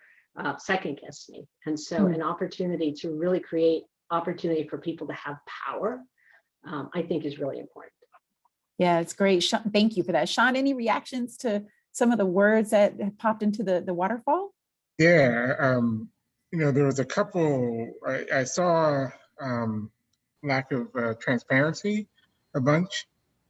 second guess me. And so an opportunity to really create opportunity for people to have power, I think is really important. Yeah, it's great. Thank you for that. Shawn, any reactions to some of the words that have popped into the waterfall? Yeah, you know, there was a couple, I saw lack of transparency a bunch,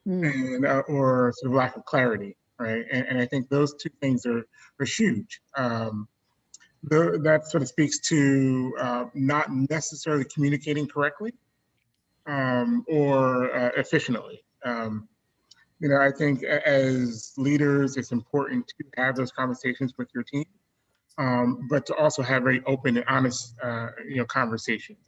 and or sort of lack of clarity, right? And I think those two things are huge. That sort of speaks to not necessarily communicating correctly or efficiently. You know, I think as leaders, it's important to have those conversations with your team, but to also have very open and honest, you know, conversations.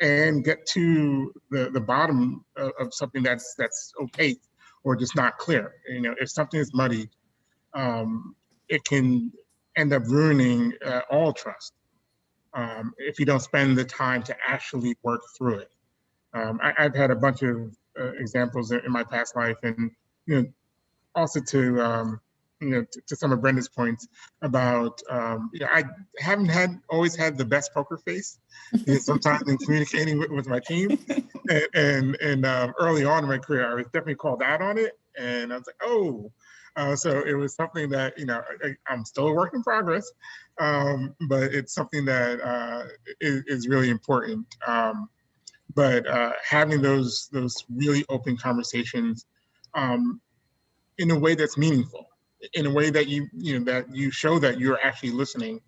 And get to the bottom of something that's opaque or just not clear. You know, if something is muddy, it can end up ruining all trust if you don't spend the time to actually work through it. I've had a bunch of examples in my past life, and you know, also to you know, to some of Brenda's points about, you know, I haven't always had the best poker face, you know, sometimes in communicating with my team, and early on in my career, I was definitely called out on it, and I was like, oh, so it was something that, you know, I'm still a work in progress, but it's something that is really important. But having those really open conversations in a way that's meaningful, in a way that you know, that you show that you're actually listening.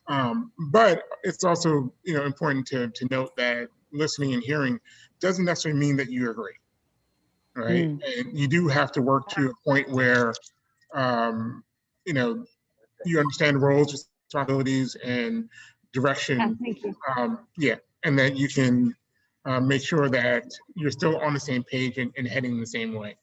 But it's also, you know, important to note that listening and hearing doesn't necessarily mean that you agree, right? And you do have to work to a point where, you know, you understand roles, responsibilities, and direction. Thank you. Yeah, and that you can make sure that you're still on the same page and heading the same way.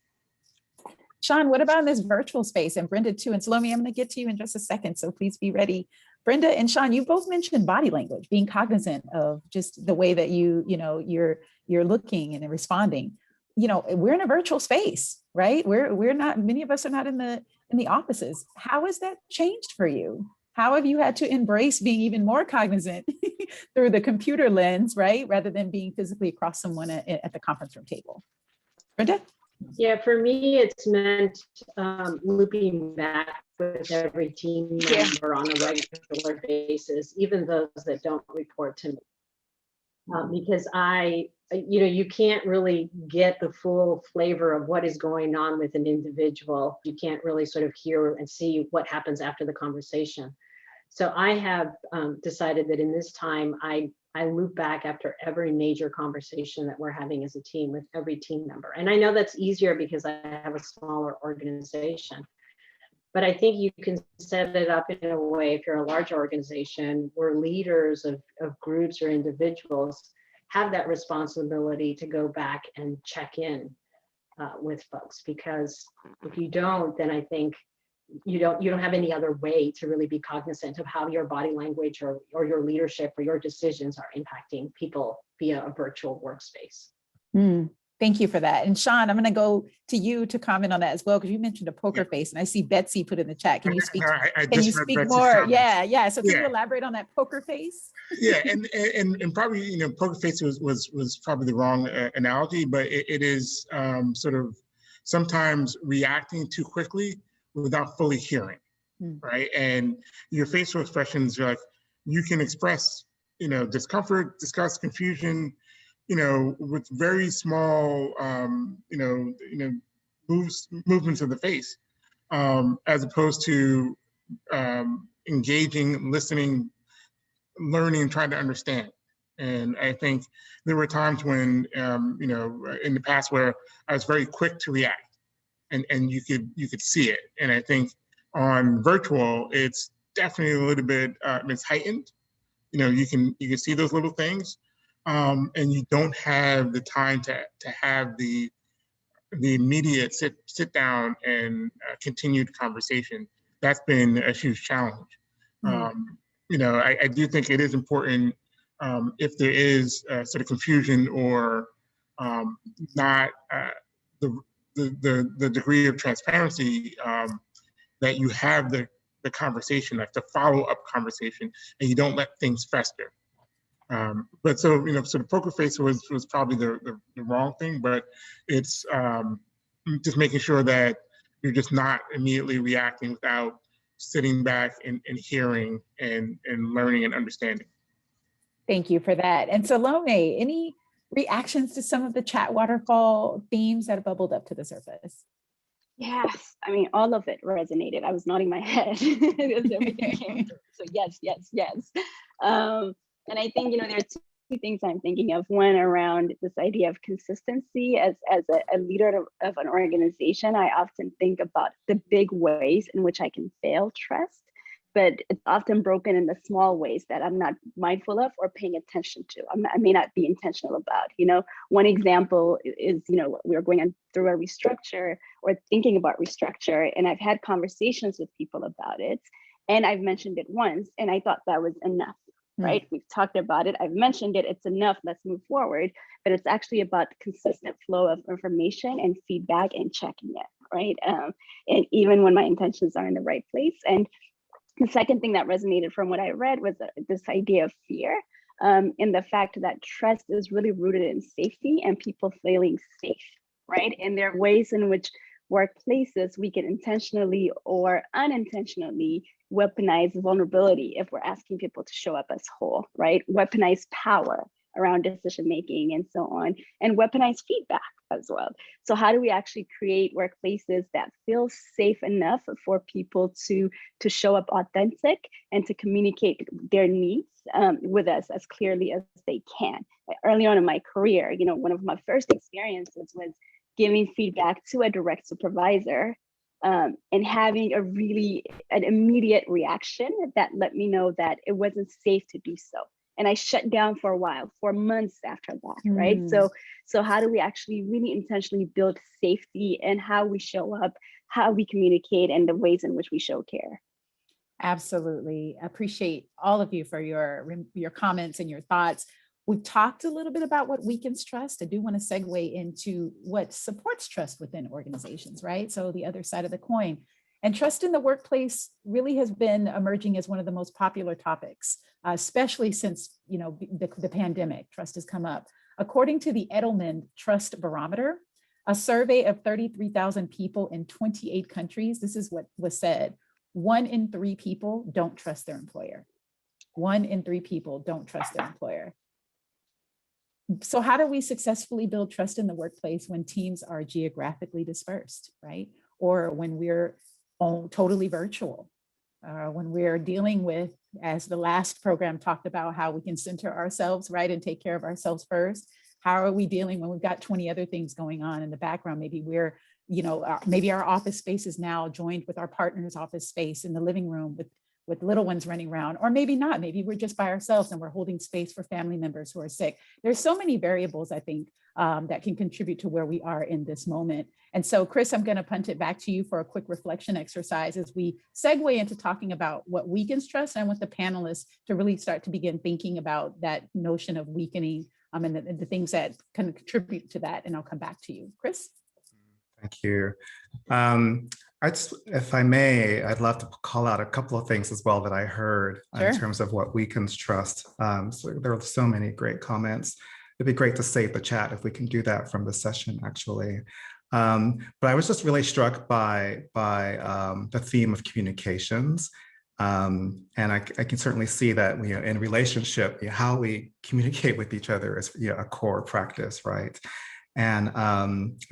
Shawn, what about in this virtual space? And Brenda too, and Salome, I'm going to get to you in just a second, so please be ready. Brenda and Shawn, you both mentioned body language, being cognizant of just the way that you're looking and responding. You know, we're in a virtual space, right? We're not, many of us are not in the offices. How has that changed for you? How have you had to embrace being even more cognizant through the computer lens, right? Rather than being physically across someone at the conference room table? Brenda? Yeah, for me, it's meant looping back with every team member on a regular basis, even those that don't report to me. Because you can't really get the full flavor of what is going on with an individual. You can't really sort of hear and see what happens after the conversation. So I have decided that in this time, I loop back after every major conversation that we're having as a team with every team member. And I know that's easier because I have a smaller organization. But I think you can set it up in a way, if you're a large organization where leaders of groups or individuals have that responsibility to go back and check in with folks. Because if you don't, then I think you don't have any other way to really be cognizant of how your body language or your leadership or your decisions are impacting people via a virtual workspace. Thank you for that. And Shawn, I'm going to go to you to comment on that as well, because you mentioned a poker face, and I see Betsy put in the chat. Can you speak? Can you speak more? Yeah. So can you elaborate on that poker face? Yeah, and probably poker face was probably the wrong analogy, but it is sort of sometimes reacting too quickly without fully hearing, right? And your facial expressions are like, you can express discomfort, disgust, confusion, with very small, movements of the face, as opposed to engaging, listening, learning, trying to understand. And I think there were times when, in the past where I was very quick to react, and you could see it. And I think on virtual, it's definitely a little bit, it's heightened. You can see those little things. And you don't have the time to have the immediate sit down and continued conversation. That's been a huge challenge. I do think it is important, if there is sort of confusion or not the degree of transparency, that you have the conversation, like the follow-up conversation, and you don't let things fester. But so the poker face was probably the wrong thing, but it's just making sure that you're just not immediately reacting without sitting back and hearing and learning and understanding. Thank you for that. And Salome, any reactions to some of the chat waterfall themes that bubbled up to the surface? Yes, I mean, all of it resonated. I was nodding my head as everything came through. So yes. And I think, there are two things I'm thinking of. One, around this idea of consistency. As a leader of an organization, I often think about the big ways in which I can fail trust, but it's often broken in the small ways that I'm not mindful of or paying attention to. I may not be intentional about. One example is, we were going through a restructure or thinking about restructure, and I've had conversations with people about it, and I've mentioned it once, and I thought that was enough. Right? We've talked about it. I've mentioned it. It's enough. Let's move forward. But it's actually about consistent flow of information and feedback and checking it. Right? And even when my intentions are in the right place. And the second thing that resonated from what I read was this idea of fear, in the fact that trust is really rooted in safety and people feeling safe. Right? And there are ways in which workplaces we can intentionally or unintentionally weaponize vulnerability if we're asking people to show up as whole, right? Weaponize power around decision making and so on, and weaponize feedback as well. So how do we actually create workplaces that feel safe enough for people to show up authentic and to communicate their needs with us as clearly as they can? Early on in my career, one of my first experiences was giving feedback to a direct supervisor, and having an immediate reaction that let me know that it wasn't safe to do so. And I shut down for a while, for months after that, right? So how do we actually really intentionally build safety in how we show up, how we communicate, and the ways in which we show care? Absolutely. Appreciate all of you for your comments and your thoughts. We've talked a little bit about what weakens trust. I do want to segue into what supports trust within organizations, right? So the other side of the coin. And trust in the workplace really has been emerging as one of the most popular topics, especially since the pandemic. Trust has come up. According to the Edelman Trust Barometer, a survey of 33,000 people in 28 countries, this is what was said: 1 in 3 people don't trust their employer. 1 in 3 people don't trust their employer. So how do we successfully build trust in the workplace when teams are geographically dispersed, right? Or when we're totally virtual, when we're dealing with, as the last program talked about, how we can center ourselves, right, and take care of ourselves first. How are we dealing when we've got 20 other things going on in the background? Maybe we're, maybe our office space is now joined with our partner's office space in the living room with little ones running around, or maybe not. Maybe we're just by ourselves and we're holding space for family members who are sick. There's so many variables, I think, that can contribute to where we are in this moment. And so, Chris, I'm going to punt it back to you for a quick reflection exercise as we segue into talking about what weakens trust. And I want the panelists to really start to begin thinking about that notion of weakening and the things that can contribute to that. And I'll come back to you, Chris. Thank you. If I may, I'd love to call out a couple of things as well that I heard in terms of what weakens trust. So there are so many great comments. It'd be great to save the chat if we can do that from the session, actually. But I was just really struck by the theme of communications. And I can certainly see that in relationship, how we communicate with each other is a core practice, right? And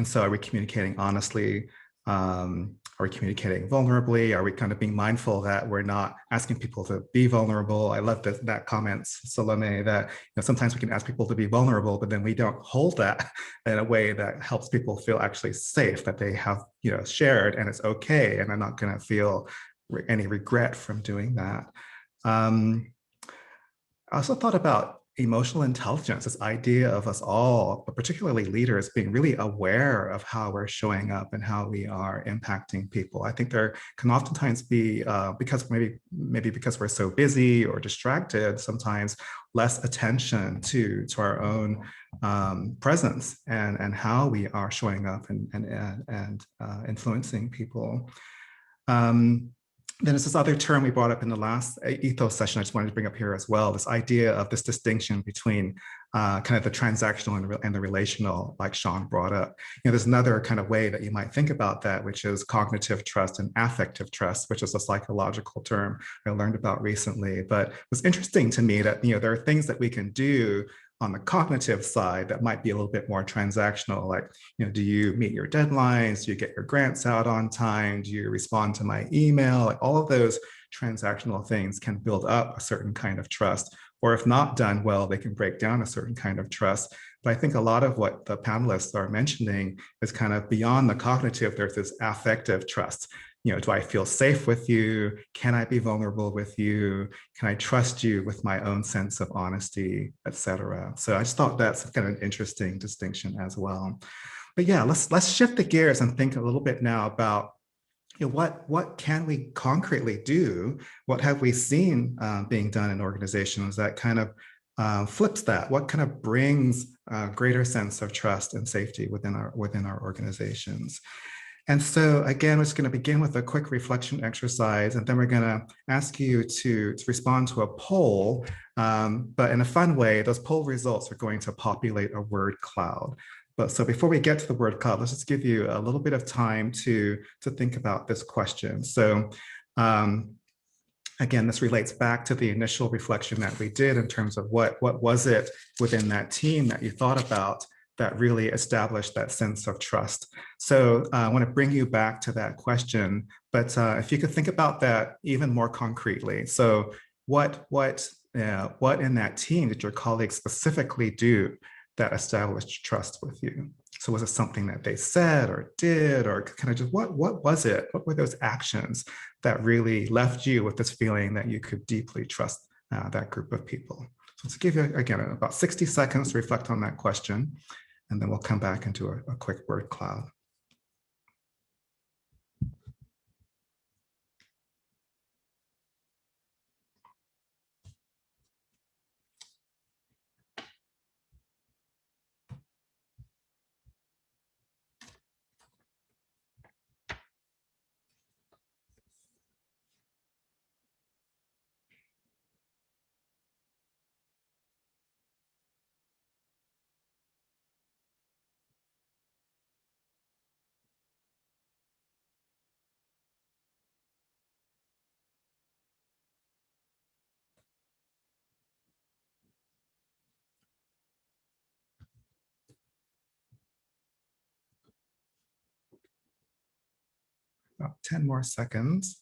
so are we communicating honestly? Are we communicating vulnerably? Are we kind of being mindful that we're not asking people to be vulnerable? I love that comment, Salome, that sometimes we can ask people to be vulnerable, but then we don't hold that in a way that helps people feel actually safe, that they have shared and it's okay, and I'm not going to feel any regret from doing that. I also thought about emotional intelligence, this idea of us all, but particularly leaders, being really aware of how we're showing up and how we are impacting people. I think there can oftentimes be, because maybe because we're so busy or distracted, sometimes less attention to our own presence and how we are showing up and influencing people. Then there's this other term we brought up in the last Ethos session I just wanted to bring up here as well, this idea of this distinction between kind of the transactional and the relational, like Shawn brought up. There's another kind of way that you might think about that, which is cognitive trust and affective trust, which is a psychological term I learned about recently. But it was interesting to me that there are things that we can do on the cognitive side that might be a little bit more transactional, like, do you meet your deadlines? Do you get your grants out on time? Do you respond to my email? Like, all of those transactional things can build up a certain kind of trust, or if not done well, they can break down a certain kind of trust. But I think a lot of what the panelists are mentioning is kind of beyond the cognitive. There's this affective trust. Do I feel safe with you? Can I be vulnerable with you? Can I trust you with my own sense of honesty, et cetera? So I just thought that's kind of an interesting distinction as well. But yeah, let's shift the gears and think a little bit now about what can we concretely do? What have we seen being done in organizations that kind of flips that? What kind of brings a greater sense of trust and safety within our organizations? And so again, we're just going to begin with a quick reflection exercise, and then we're going to ask you to respond to a poll, but in a fun way. Those poll results are going to populate a word cloud. But so before we get to the word cloud, let's just give you a little bit of time to think about this question. So again, this relates back to the initial reflection that we did in terms of what was it within that team that you thought about that really established that sense of trust. So I want to bring you back to that question, but if you could think about that even more concretely. So what in that team did your colleagues specifically do that established trust with you? So was it something that they said or did, or kind of just what was it? What were those actions that really left you with this feeling that you could deeply trust that group of people? So let's give you, again, about 60 seconds to reflect on that question, and then we'll come back into a quick word cloud. 10 more seconds.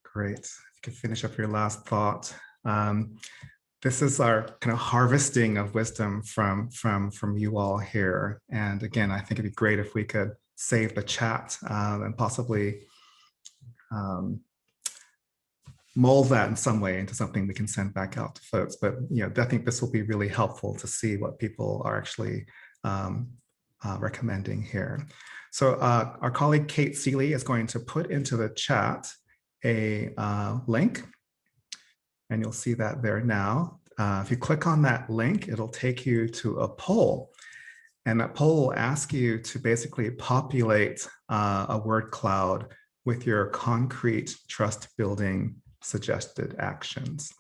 Great. If you could finish up your last thought. This is our kind of harvesting of wisdom from you all here. And again, I think it'd be great if we could save the chat and possibly mold that in some way into something we can send back out to folks. But I think this will be really helpful to see what people are actually recommending here. So our colleague Kate Seeley is going to put into the chat a link, and you'll see that there now. If you click on that link, it'll take you to a poll, and that poll will ask you to basically populate a word cloud with your concrete trust building suggested actions.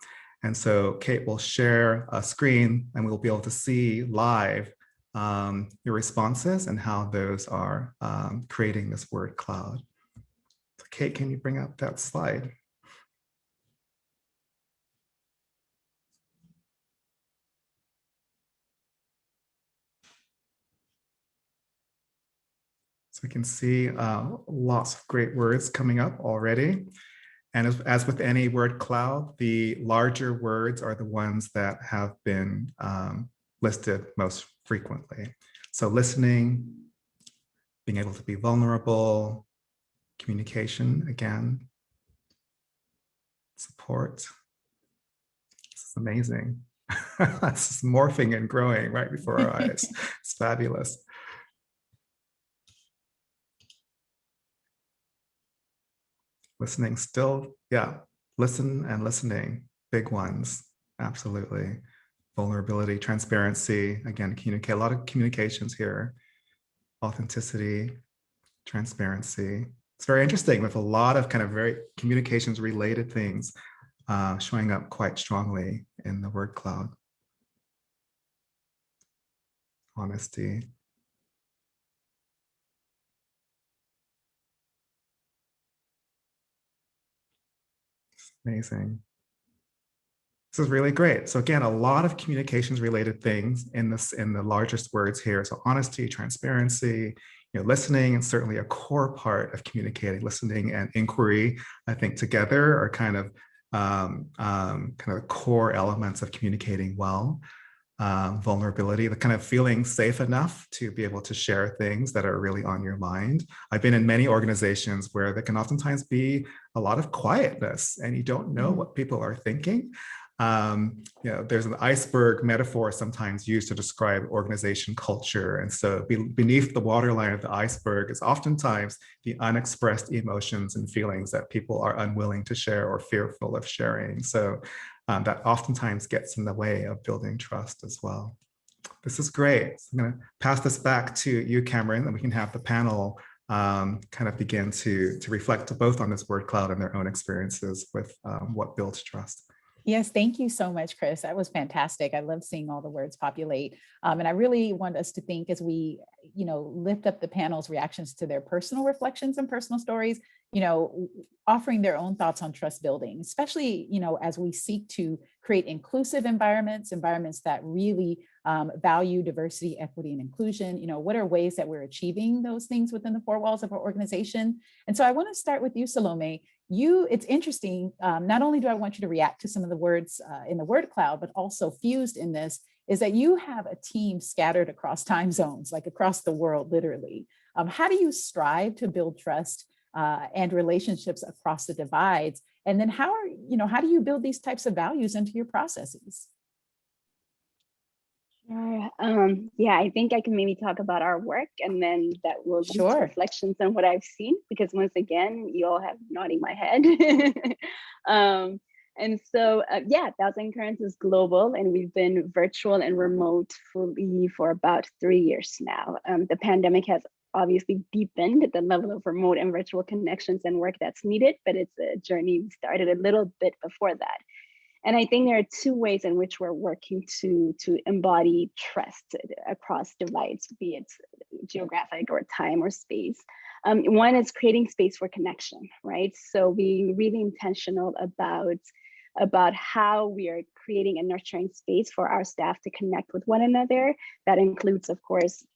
And so Kate will share a screen, and we'll be able to see live your responses and how those are creating this word cloud. So Kate, can you bring up that slide? So we can see lots of great words coming up already. And as with any word cloud, the larger words are the ones that have been listed most frequently. So listening, being able to be vulnerable, communication, again, support. This is amazing. This is morphing and growing right before our eyes. It's fabulous. Listening still, yeah, listen and listening, big ones, absolutely. Vulnerability, transparency, again, communicate, a lot of communications here. Authenticity, transparency. It's very interesting with a lot of kind of very communications related things showing up quite strongly in the word cloud. Honesty. Amazing. This is really great. So again, a lot of communications related things in the largest words here. So honesty, transparency, listening, and certainly a core part of communicating. Listening and inquiry, I think together are kind of core elements of communicating well. Vulnerability, the kind of feeling safe enough to be able to share things that are really on your mind. I've been in many organizations where there can oftentimes be a lot of quietness and you don't know what people are thinking. There's an iceberg metaphor sometimes used to describe organization culture. And so beneath the waterline of the iceberg is oftentimes the unexpressed emotions and feelings that people are unwilling to share or fearful of sharing. So that oftentimes gets in the way of building trust as well. This is great. So I'm going to pass this back to you, Cameron, and we can have the panel kind of begin to reflect both on this word cloud and their own experiences with what builds trust. Yes, thank you so much, Chris. That was fantastic. I love seeing all the words populate. And I really want us to think as we, lift up the panel's reactions to their personal reflections and personal stories, offering their own thoughts on trust building, especially, as we seek to create inclusive environments that really value diversity, equity, and inclusion. What are ways that we're achieving those things within the four walls of our organization? And so I want to start with you, Salome. It's interesting. Not only do I want you to react to some of the words in the word cloud, but also fused in this is that you have a team scattered across time zones, like across the world, literally. How do you strive to build trust and relationships across the divides? And then how do you build these types of values into your processes? Sure. Yeah, I think I can maybe talk about our work and then that will lead to Sure. reflections on what I've seen, because once again, you all have nodding my head. And so, yeah, Thousand Currents is global and we've been virtual and remote fully for about 3 years now. The pandemic has obviously deepened the level of remote and virtual connections and work that's needed, but it's a journey we started a little bit before that. And I think there are two ways in which we're working to embody trust across divides, be it geographic or time or space. One is creating space for connection, right? So being really intentional about how we are creating a nurturing space for our staff to connect with one another. That includes, of course,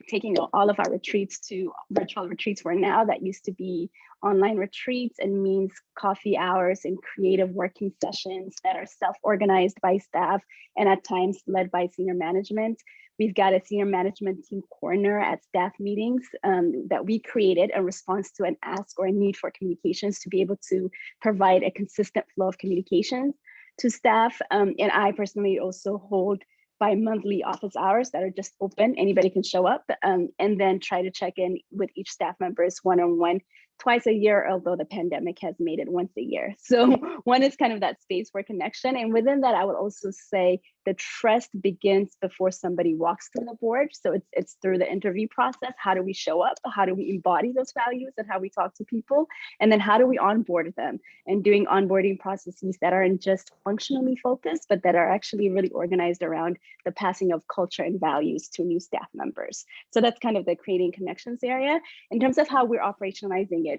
taking all of our retreats to virtual retreats for now. That used to be online retreats, and means coffee hours and creative working sessions that are self-organized by staff and at times led by senior management. We've got a senior management team corner at staff meetings that we created in response to an ask or a need for communications to be able to provide a consistent flow of communications to staff. And I personally also hold bi-monthly office hours that are just open. Anybody can show up, and then try to check in with each staff members one-on-one twice a year, although the pandemic has made it once a year. So one is kind of that space for connection. And within that, I would also say the trust begins before somebody walks through the board. So it's through the interview process. How do we show up? How do we embody those values and how we talk to people? And then how do we onboard them? And doing onboarding processes that aren't just functionally focused, but that are actually really organized around the passing of culture and values to new staff members. So that's kind of the creating connections area. In terms of how we're operationalizing it,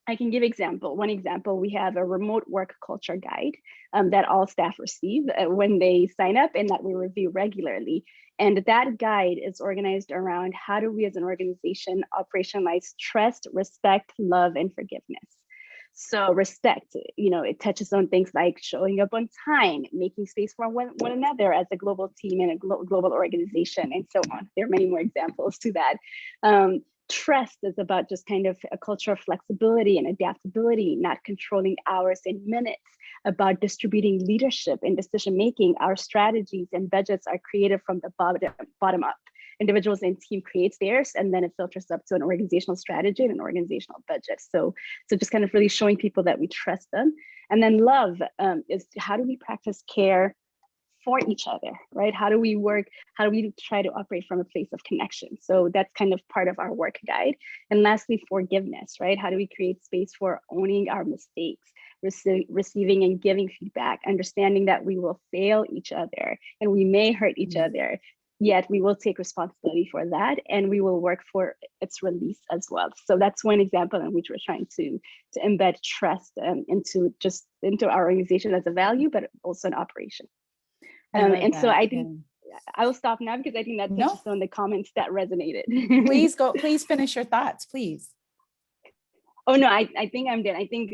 I can give one example. We have a remote work culture guide that all staff receive when they sign up, and that we review regularly. And that guide is organized around how do we as an organization operationalize trust, respect, love, and forgiveness. So respect, it touches on things like showing up on time, making space for one another as a global team and a global organization, and so on. There are many more examples to that. Trust is about just kind of a culture of flexibility and adaptability, not controlling hours and minutes, about distributing leadership and decision-making. Our strategies and budgets are created from the bottom up. Individuals and team creates theirs, and then it filters up to an organizational strategy and an organizational budget. So just kind of really showing people that we trust them. And then love is how do we practice care for each other, right? How do we work? How do we try to operate from a place of connection? So that's kind of part of our work guide. And lastly, forgiveness, right? How do we create space for owning our mistakes, receiving and giving feedback, understanding that we will fail each other and we may hurt each other, yet we will take responsibility for that and we will work for its release as well. So that's one example in which we're trying to embed trust into our organization as a value, but also an operation. So I think I will stop now because I think that touches on the comments that resonated. Please finish your thoughts, please. Oh no, I think I'm done. I think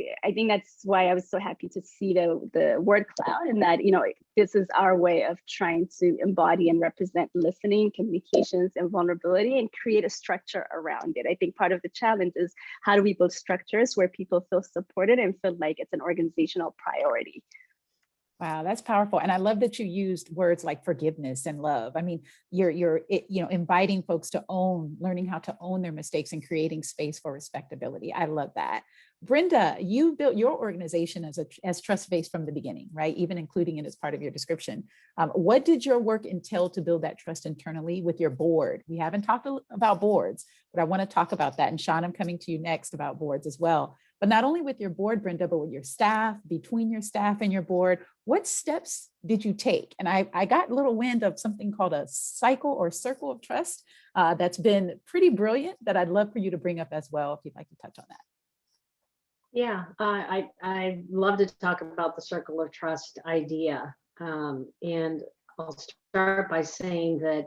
that's why I was so happy to see the word cloud, and that this is our way of trying to embody and represent listening, communications, and vulnerability, and create a structure around it. I think part of the challenge is how do we build structures where people feel supported and feel like it's an organizational priority. Wow, that's powerful. And I love that you used words like forgiveness and love. I mean, you're inviting folks to learning how to own their mistakes and creating space for respectability. I love that. Brenda, you built your organization as trust-based from the beginning, right? Even including it as part of your description. What did your work entail to build that trust internally with your board? We haven't talked about boards, but I want to talk about that. And Shawn, I'm coming to you next about boards as well. But not only with your board, Brenda, but with your staff, between your staff and your board, what steps did you take? And I got a little wind of something called a cycle or circle of trust that's been pretty brilliant that I'd love for you to bring up as well, if you'd like to touch on that. Yeah, I love to talk about the circle of trust idea. And I'll start by saying that,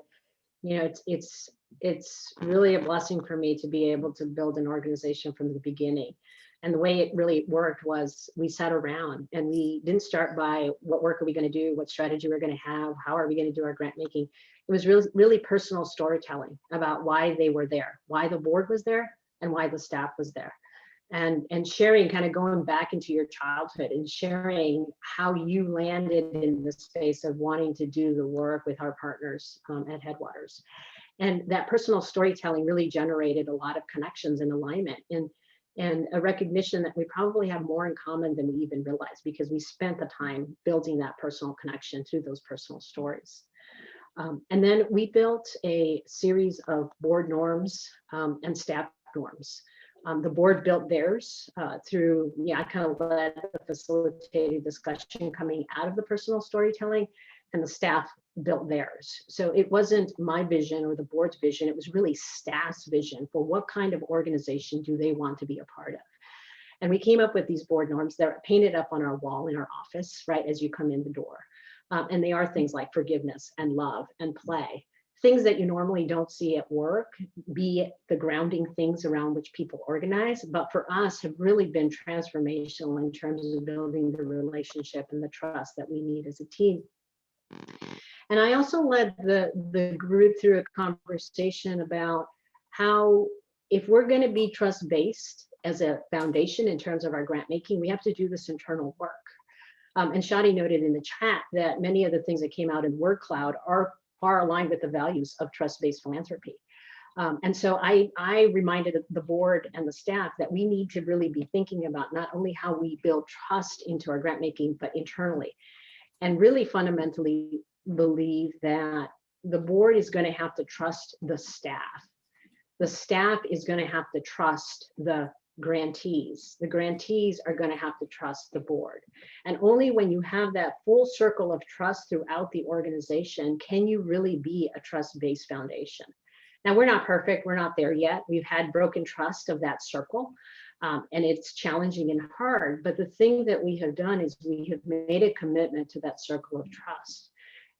it's really a blessing for me to be able to build an organization from the beginning. And the way it really worked was we sat around and we didn't start by what work are we going to do, what strategy we're going to have, how are we going to do our grant making. It was really personal storytelling about why they were there, why the board was there, and why the staff was there. And sharing, kind of going back into your childhood and sharing how you landed in the space of wanting to do the work with our partners at Headwaters. And that personal storytelling really generated a lot of connections and alignment and a recognition that we probably have more in common than we even realized, because we spent the time building that personal connection through those personal stories. And then we built a series of board norms and staff norms. The board built theirs through, I kind of led the facilitated discussion coming out of the personal storytelling, and the staff built theirs. So it wasn't my vision or the board's vision, it was really staff's vision for what kind of organization do they want to be a part of. And we came up with these board norms that are painted up on our wall in our office, right, as you come in the door. And they are things like forgiveness and love and play. Things that you normally don't see at work, be it the grounding things around which people organize, but for us have really been transformational in terms of building the relationship and the trust that we need as a team. And I also led the group through a conversation about how, if we're going to be trust-based as a foundation in terms of our grant making, we have to do this internal work. And Shadi noted in the chat that many of the things that came out in word cloud are aligned with the values of trust-based philanthropy. And so I reminded the board and the staff that we need to really be thinking about not only how we build trust into our grant making, but internally. And really fundamentally believe that the board is going to have to trust the staff. The staff is going to have to trust the grantees. The grantees are going to have to trust the board. And only when you have that full circle of trust throughout the organization can you really be a trust-based foundation. Now, we're not perfect. We're not there yet. We've had broken trust of that circle, and it's challenging and hard. But the thing that we have done is we have made a commitment to that circle of trust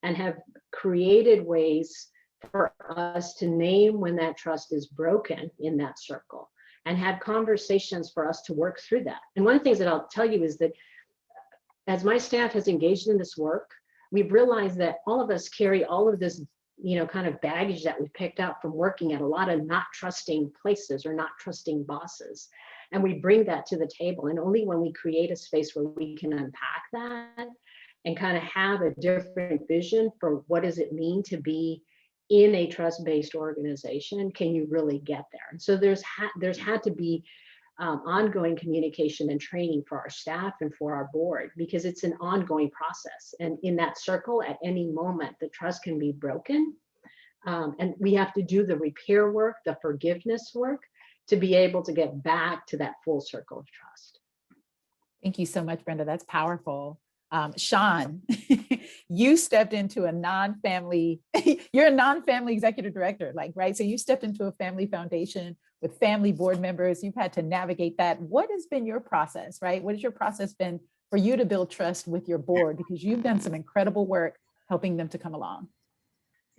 and have created ways for us to name when that trust is broken in that circle, and had conversations for us to work through that. And one of the things that I'll tell you is that as my staff has engaged in this work, we've realized that all of us carry all of this, kind of baggage that we picked up from working at a lot of not trusting places or not trusting bosses. And we bring that to the table. And only when we create a space where we can unpack that and kind of have a different vision for what does it mean to be in a trust-based organization can you really get there. And so there's had to be ongoing communication and training for our staff and for our board, because it's an ongoing process. And in that circle, at any moment, the trust can be broken. And we have to do the repair work, the forgiveness work, to be able to get back to that full circle of trust. Thank you so much, Brenda. That's powerful. Shawn, you stepped into a non-family, you're a non-family executive director, right? So you stepped into a family foundation with family board members. You've had to navigate that. What has been your process, right? What has your process been for you to build trust with your board? Because you've done some incredible work helping them to come along.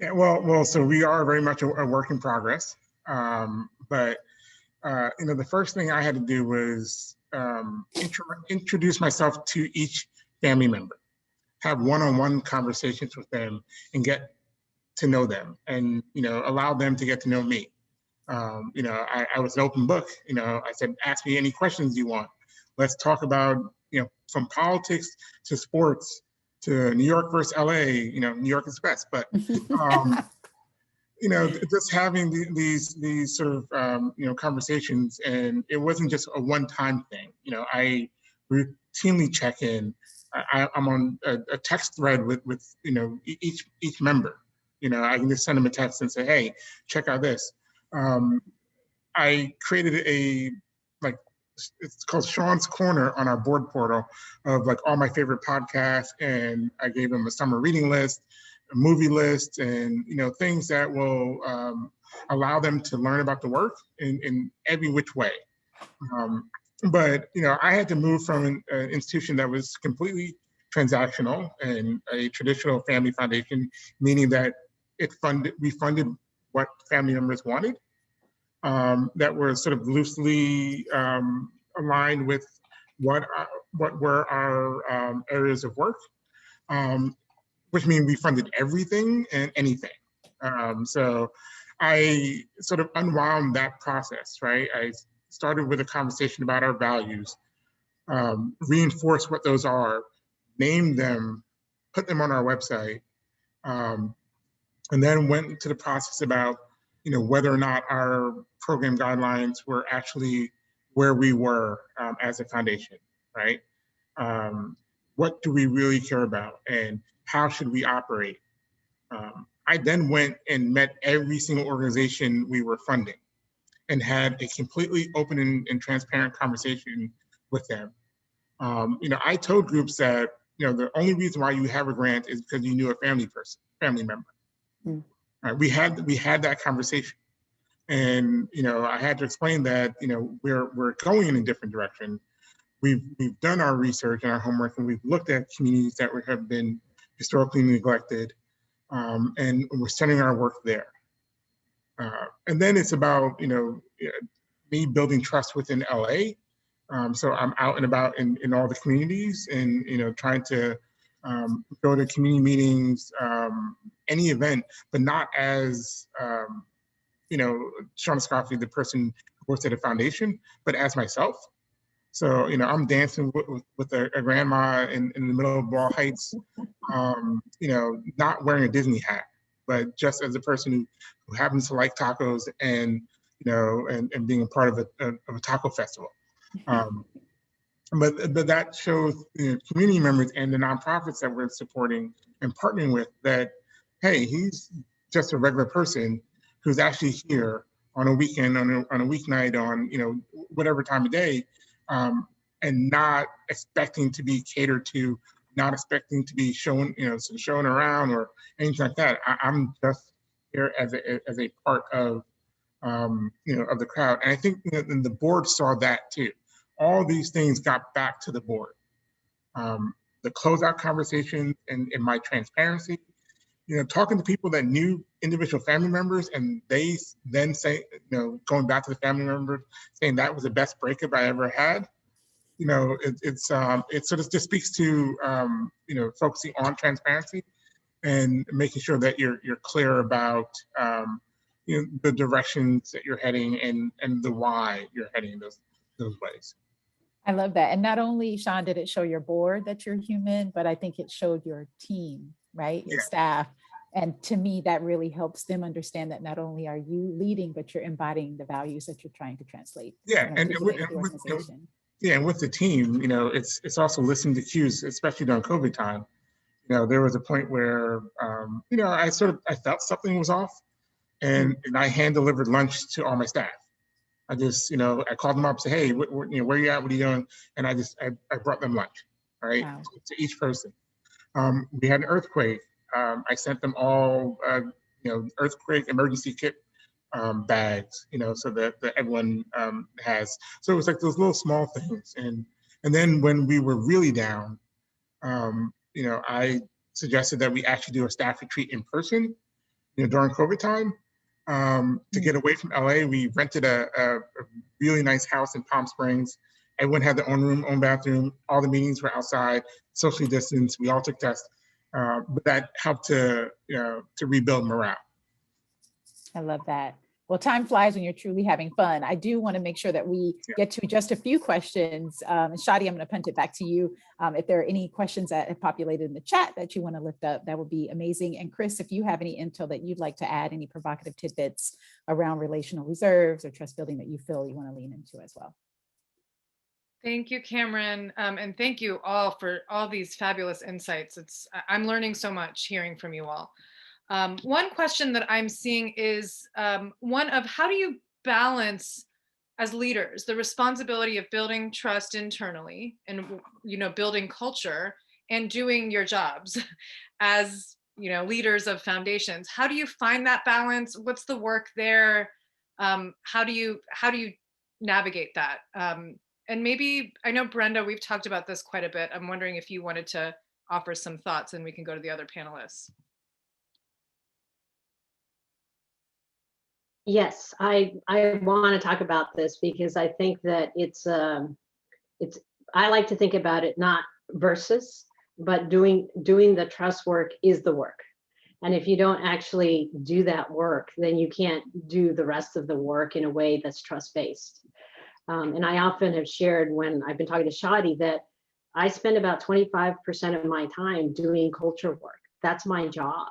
Yeah, well, so we are very much a work in progress. But the first thing I had to do was introduce myself to each family member, have one-on-one conversations with them and get to know them, and allow them to get to know me. I was an open book. I said, ask me any questions you want. Let's talk about from politics to sports to New York versus LA. New York is best, but just having these sort of conversations, and it wasn't just a one-time thing. I routinely check in. I'm on a text thread with each member. I can just send them a text and say, hey, check out this. I created it's called Shawn's Corner on our board portal of all my favorite podcasts, and I gave them a summer reading list, a movie list, and things that will allow them to learn about the work in every which way. But I had to move from an institution that was completely transactional and a traditional family foundation, meaning that we funded what family members wanted, that were sort of loosely aligned with what were our areas of work, which means we funded everything and anything. So I sort of unwound that process, right? I started with a conversation about our values, reinforce what those are, name them, put them on our website, and then went into the process about whether or not our program guidelines were actually where we were as a foundation, right? What do we really care about, and how should we operate? I then went and met every single organization we were funding, and had a completely open and transparent conversation with them. I told groups that, the only reason why you have a grant is because you knew a family member. Mm. Right? We had that conversation. And, I had to explain that, we're going in a different direction. We've done our research and our homework, and we've looked at communities that have been historically neglected, and we're sending our work there. And then it's about, me building trust within LA. So I'm out and about in all the communities and, trying to go to community meetings, any event, but not as, Shauna Scruffy, the person who works at a foundation, but as myself. So, I'm dancing with a grandma in the middle of Wall Heights, not wearing a Disney hat, but just as a person who happens to like tacos and, and being a part of a taco festival. But that shows community members and the nonprofits that we're supporting and partnering with that, hey, he's just a regular person who's actually here on a weekend, on a weeknight, on whatever time of day, and not expecting to be catered to, not expecting to be shown shown around or anything like that. I'm just here as a part of of the crowd, and I think the board saw that too. All these things got back to the board. The closeout conversation and my transparency, talking to people that knew individual family members, and they then say, going back to the family members, saying that was the best breakup I ever had. It sort of just speaks to, focusing on transparency and making sure that you're clear about, the directions that you're heading and the why you're heading those ways. I love that. And not only, Shawn, did it show your board that you're human, but I think it showed your team, right? Your staff. And to me, that really helps them understand that not only are you leading, but you're embodying the values that you're trying to translate. And with the team, it's also listening to cues, especially during COVID time. There was a point where, I felt something was off, and I hand delivered lunch to all my staff. I just, I called them up, say, hey, where you at? What are you doing? And I brought them lunch, all right, wow, to each person. We had an earthquake. I sent them all, earthquake emergency kit bags, so that everyone has. So it was like those little small things. And then when we were really down, I suggested that we actually do a staff retreat in person, during COVID time. To get away from LA, we rented a really nice house in Palm Springs. Everyone had their own room, own bathroom. All the meetings were outside, socially distanced. We all took tests, but that helped to rebuild morale. I love that. Well, time flies when you're truly having fun. I do want to make sure that we get to just a few questions. And Shadi, I'm going to punt it back to you. If there are any questions that have populated in the chat that you want to lift up, that would be amazing. And Chris, if you have any intel that you'd like to add, any provocative tidbits around relational reserves or trust building that you feel you want to lean into as well. Thank you, Cameron. And thank you all for all these fabulous insights. I'm learning so much hearing from you all. One question that I'm seeing is one of how do you balance as leaders the responsibility of building trust internally and building culture and doing your jobs as leaders of foundations? How do you find that balance? What's the work there? How do you navigate that? And maybe, I know Brenda, we've talked about this quite a bit. I'm wondering if you wanted to offer some thoughts and we can go to the other panelists. Yes, I want to talk about this because I think that I like to think about it not versus, but doing the trust work is the work. And if you don't actually do that work, then you can't do the rest of the work in a way that's trust-based. And I often have shared when I've been talking to Shadi that I spend about 25% of my time doing culture work. That's my job.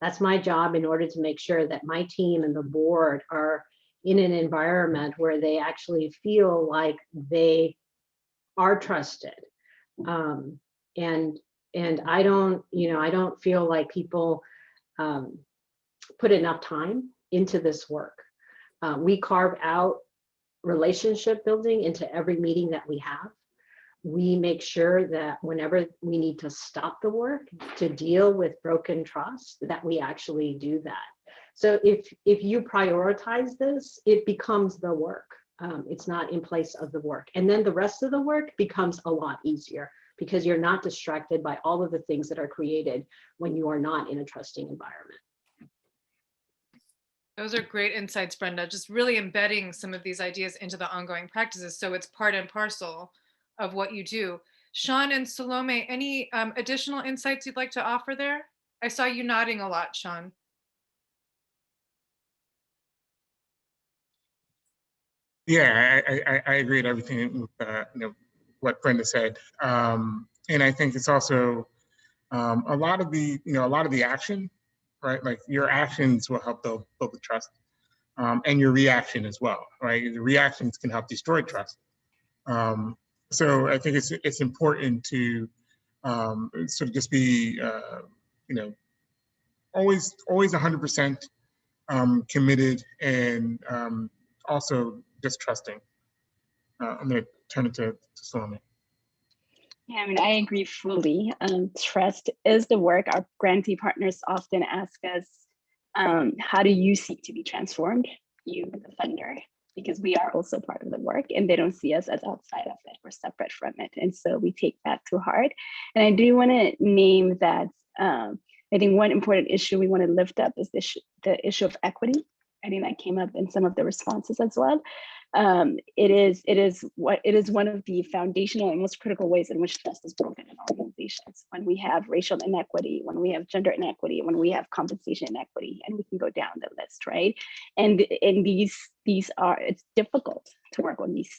That's my job in order to make sure that my team and the board are in an environment where they actually feel like they are trusted. And I don't feel like people put enough time into this work. We carve out relationship building into every meeting that we have. We make sure that whenever we need to stop the work to deal with broken trust, that we actually do that. So if you prioritize this, it becomes the work. It's not in place of the work. And then the rest of the work becomes a lot easier because you're not distracted by all of the things that are created when you are not in a trusting environment. Those are great insights, Brenda. Just really embedding some of these ideas into the ongoing practices so it's part and parcel of what you do. Shawn and Salome, any additional insights you'd like to offer there? I saw you nodding a lot, Shawn. Yeah, I agree with everything with what Brenda said, and I think it's also a lot of the action, right? Like your actions will help build the trust, and your reaction as well, right? The reactions can help destroy trust. So I think it's important to sort of just be always 100% committed and also just trusting. I'm going to turn it to Salome. Yeah, I mean, I agree fully. Trust is the work. Our grantee partners often ask us, how do you seek to be transformed? You, the funder, because we are also part of the work and they don't see us as outside of it. We're separate from it. And so we take that to heart. And I do want to name that I think one important issue we want to lift up is the issue of equity. I think that came up in some of the responses as well. It is one of the foundational and most critical ways in which trust is broken in organizations. When we have racial inequity, when we have gender inequity, when we have compensation inequity, and we can go down the list, right? And these are, it's difficult to work on these,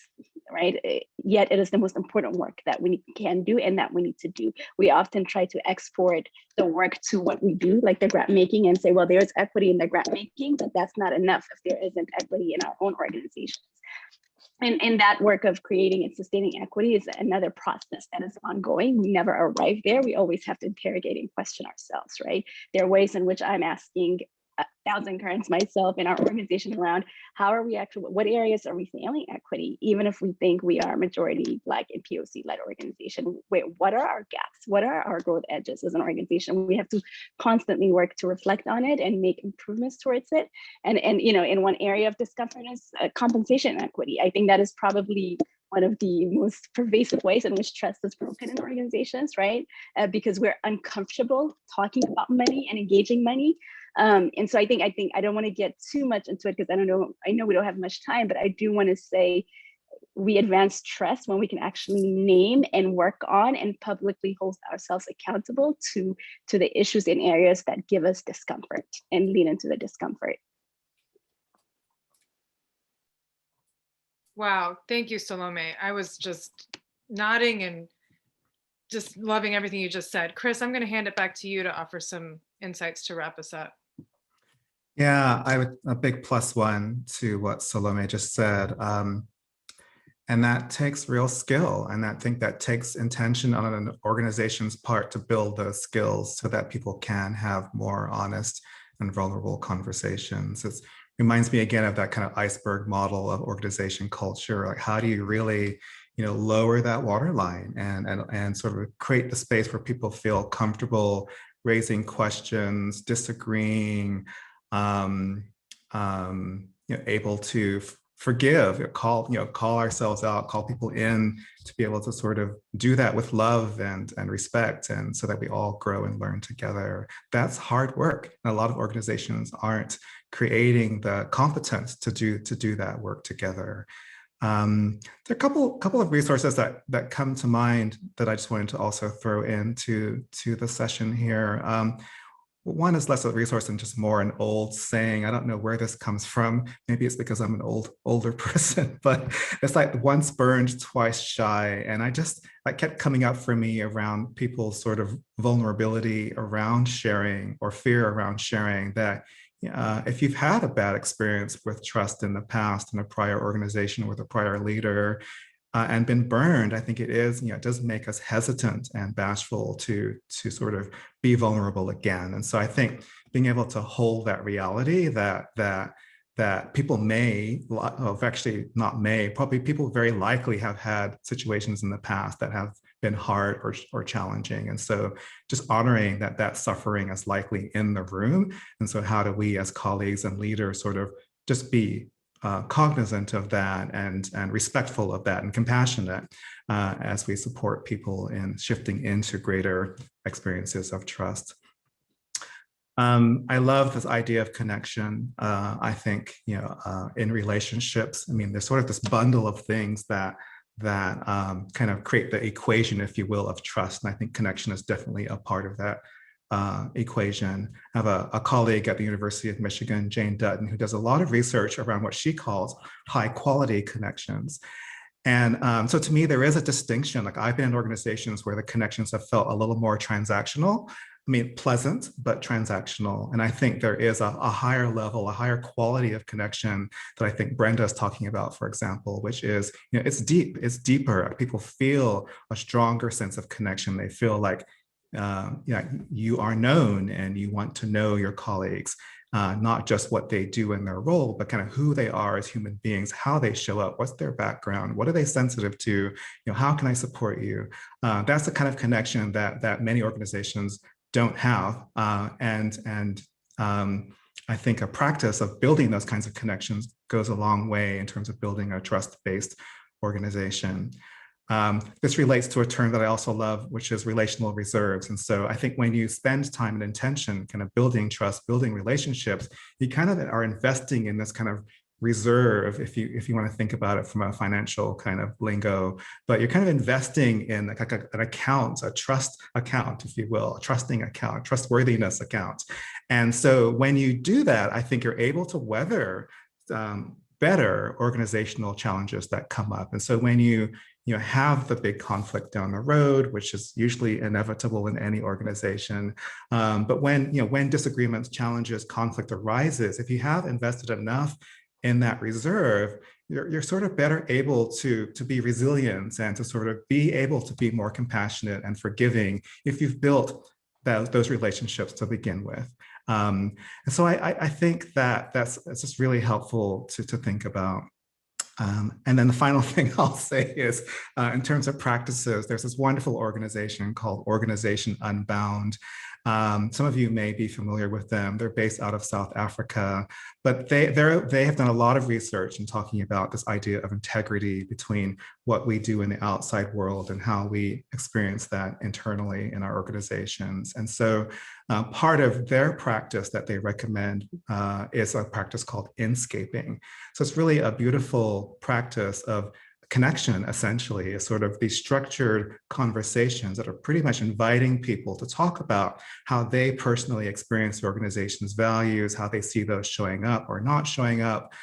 right? Yet it is the most important work that we can do and that we need to do. We often try to export the work to what we do, like the grant making, and say, well, there's equity in the grant making, but that's not enough if there isn't equity in our own organizations. And that work of creating and sustaining equity is another process that is ongoing. We never arrive there. We always have to interrogate and question ourselves, right? There are ways in which I'm asking 1,000 currents myself in our organization around how are we actually, what areas are we failing equity, even if we think we are majority Black and POC-led organization. Wait, what are our gaps? What are our growth edges as an organization? We have to constantly work to reflect on it and make improvements towards it. And in one area of discomfort is compensation equity. I think that is probably one of the most pervasive ways in which trust is broken in organizations, right? Because we're uncomfortable talking about money and engaging money. And so I think I don't want to get too much into it because I know we don't have much time, but I do want to say we advance trust when we can actually name and work on and publicly hold ourselves accountable to the issues in areas that give us discomfort and lean into the discomfort. Wow, thank you, Salome. I was just nodding and just loving everything you just said. Chris, I'm going to hand it back to you to offer some insights to wrap us up. Yeah, I would a big +1 to what Salome just said. And that takes real skill. And I think that takes intention on an organization's part to build those skills so that people can have more honest and vulnerable conversations. It reminds me again of that kind of iceberg model of organization culture. Like, how do you really, lower that waterline and sort of create the space where people feel comfortable raising questions, disagreeing, able to forgive, call ourselves out, call people in to be able to sort of do that with love and respect, and so that we all grow and learn together. That's hard work. And a lot of organizations aren't creating the competence to do that work together. There are a couple of resources that come to mind that I just wanted to also throw into the session here. One is less a resource and just more an old saying. I don't know where this comes from. Maybe it's because I'm an older person, but it's like once burned, twice shy. And that kept coming up for me around people's sort of vulnerability around sharing or fear around sharing, that if you've had a bad experience with trust in the past in a prior organization with a prior leader, and been burned, I think it does make us hesitant and bashful to sort of be vulnerable again. And so I think being able to hold that reality that that people may, well, actually not may, probably people very likely have had situations in the past that have been hard or challenging. And so just honoring that suffering is likely in the room. And so how do we as colleagues and leaders sort of just be cognizant of that and respectful of that and compassionate as we support people in shifting into greater experiences of trust. I love this idea of connection. I think, in relationships, I mean, there's sort of this bundle of things that kind of create the equation, if you will, of trust. And I think connection is definitely a part of that equation. I have a colleague at the University of Michigan, Jane Dutton, who does a lot of research around what she calls high quality connections. And so to me, there is a distinction. Like I've been in organizations where the connections have felt a little more transactional. I mean, pleasant, but transactional. And I think there is a higher level, a higher quality of connection that I think Brenda is talking about, for example, which is, it's deep, it's deeper. People feel a stronger sense of connection. They feel like you are known and you want to know your colleagues, not just what they do in their role, but kind of who they are as human beings, how they show up, what's their background, what are they sensitive to, how can I support you? That's the kind of connection that many organizations don't have. And I think a practice of building those kinds of connections goes a long way in terms of building a trust-based organization. This relates to a term that I also love, which is relational reserves. And so I think when you spend time and intention kind of building trust, building relationships, you kind of are investing in this kind of reserve, if you want to think about it from a financial kind of lingo, but you're kind of investing in like an account, a trust account, if you will, a trusting account, trustworthiness account. And so when you do that, I think you're able to weather better organizational challenges that come up. And so when you have the big conflict down the road, which is usually inevitable in any organization, but when disagreements, challenges, conflict arises, if you have invested enough in that reserve, you're sort of better able to be resilient and to sort of be able to be more compassionate and forgiving if you've built those relationships to begin with. And so I think that's just really helpful to think about. And then the final thing I'll say is, in terms of practices, there's this wonderful organization called Organization Unbound. Some of you may be familiar with them. They're based out of South Africa, but they have done a lot of research in talking about this idea of integrity between what we do in the outside world and how we experience that internally in our organizations. And so part of their practice that they recommend is a practice called inscaping. So it's really a beautiful practice of connection, essentially, is sort of these structured conversations that are pretty much inviting people to talk about how they personally experience the organization's values, how they see those showing up or not showing up,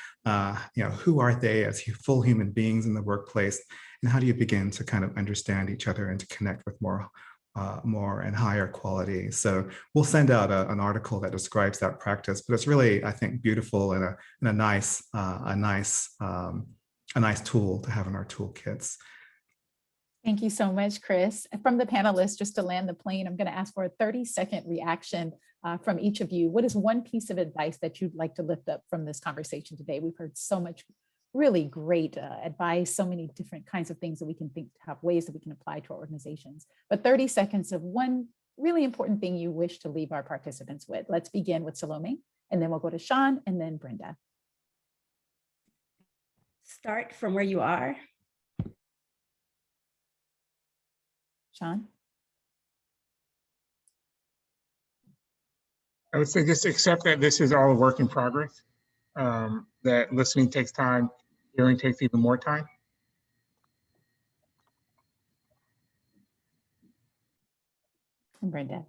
who are they as full human beings in the workplace, and how do you begin to kind of understand each other and to connect with more and higher quality. So we'll send out an article that describes that practice, but it's really, I think, beautiful and a nice tool to have in our toolkits. Thank you so much, Chris. From the panelists, just to land the plane, I'm going to ask for a 30-second reaction from each of you. What is one piece of advice that you'd like to lift up from this conversation today? We've heard so much really great advice, so many different kinds of things that we can think have ways that we can apply to our organizations. But 30 seconds of one really important thing you wish to leave our participants with. Let's begin with Salome, and then we'll go to Shawn and then Brenda. Start from where you are. Shawn? I would say just accept that this is all a work in progress, that listening takes time, hearing takes even more time. And Brenda?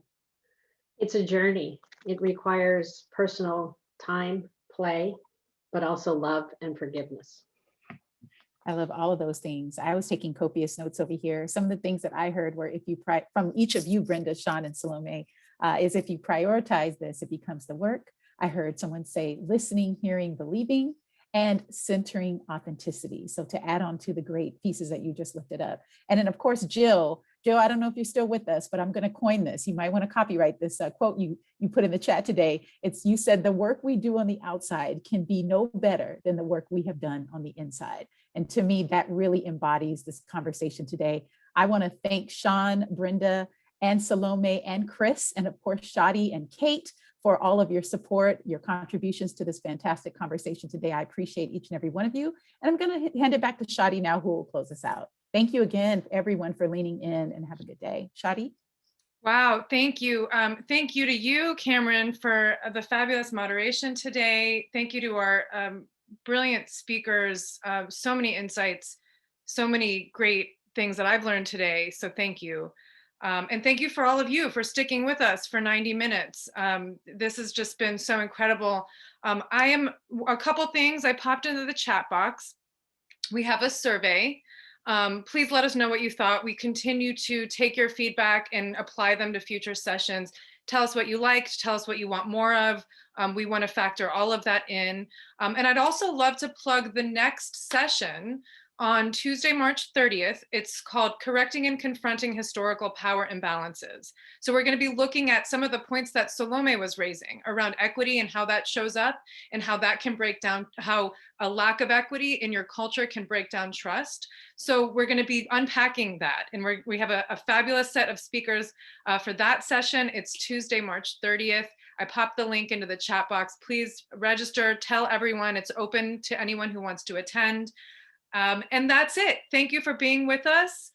It's a journey. It requires personal time, play, but also love and forgiveness. I love all of those things. I was taking copious notes over here. Some of the things that I heard were from each of you, Brenda, Shawn, and Salome, is if you prioritize this, it becomes the work. I heard someone say listening, hearing, believing, and centering authenticity. So to add on to the great pieces that you just lifted up. And then of course, Jill, Joe, I don't know if you're still with us, but I'm going to coin this. You might want to copyright this quote you put in the chat today. You said the work we do on the outside can be no better than the work we have done on the inside. And to me, that really embodies this conversation today. I want to thank Shawn, Brenda, and Salome, and Chris, and of course, Shadi and Kate, for all of your support, your contributions to this fantastic conversation today. I appreciate each and every one of you. And I'm going to hand it back to Shadi now, who will close us out. Thank you again, everyone, for leaning in, and have a good day. Shadi? Wow, thank you. Thank you to you, Cameron, for the fabulous moderation today. Thank you to our brilliant speakers, so many insights, so many great things that I've learned today. So thank you. And thank you for all of you for sticking with us for 90 minutes. This has just been so incredible. A couple things I popped into the chat box. We have a survey. Please let us know what you thought. We continue to take your feedback and apply them to future sessions. Tell us what you liked, tell us what you want more of. We want to factor all of that in. And I'd also love to plug the next session on Tuesday, March 30th. It's called Correcting and Confronting Historical Power Imbalances. So we're going to be looking at some of the points that Salome was raising around equity and how that shows up, and how that can break down, how a lack of equity in your culture can break down trust. So we're going to be unpacking that. And we have a fabulous set of speakers for that session. It's Tuesday, March 30th. I popped the link into the chat box. Please register, tell everyone. It's open to anyone who wants to attend. And that's it. Thank you for being with us.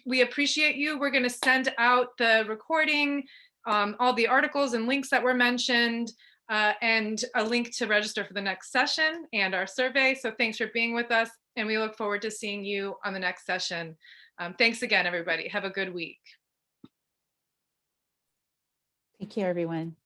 We appreciate you. We're going to send out the recording, all the articles and links that were mentioned, and a link to register for the next session and our survey. So thanks for being with us, and we look forward to seeing you on the next session. Thanks again, everybody. Have a good week. Take care, everyone.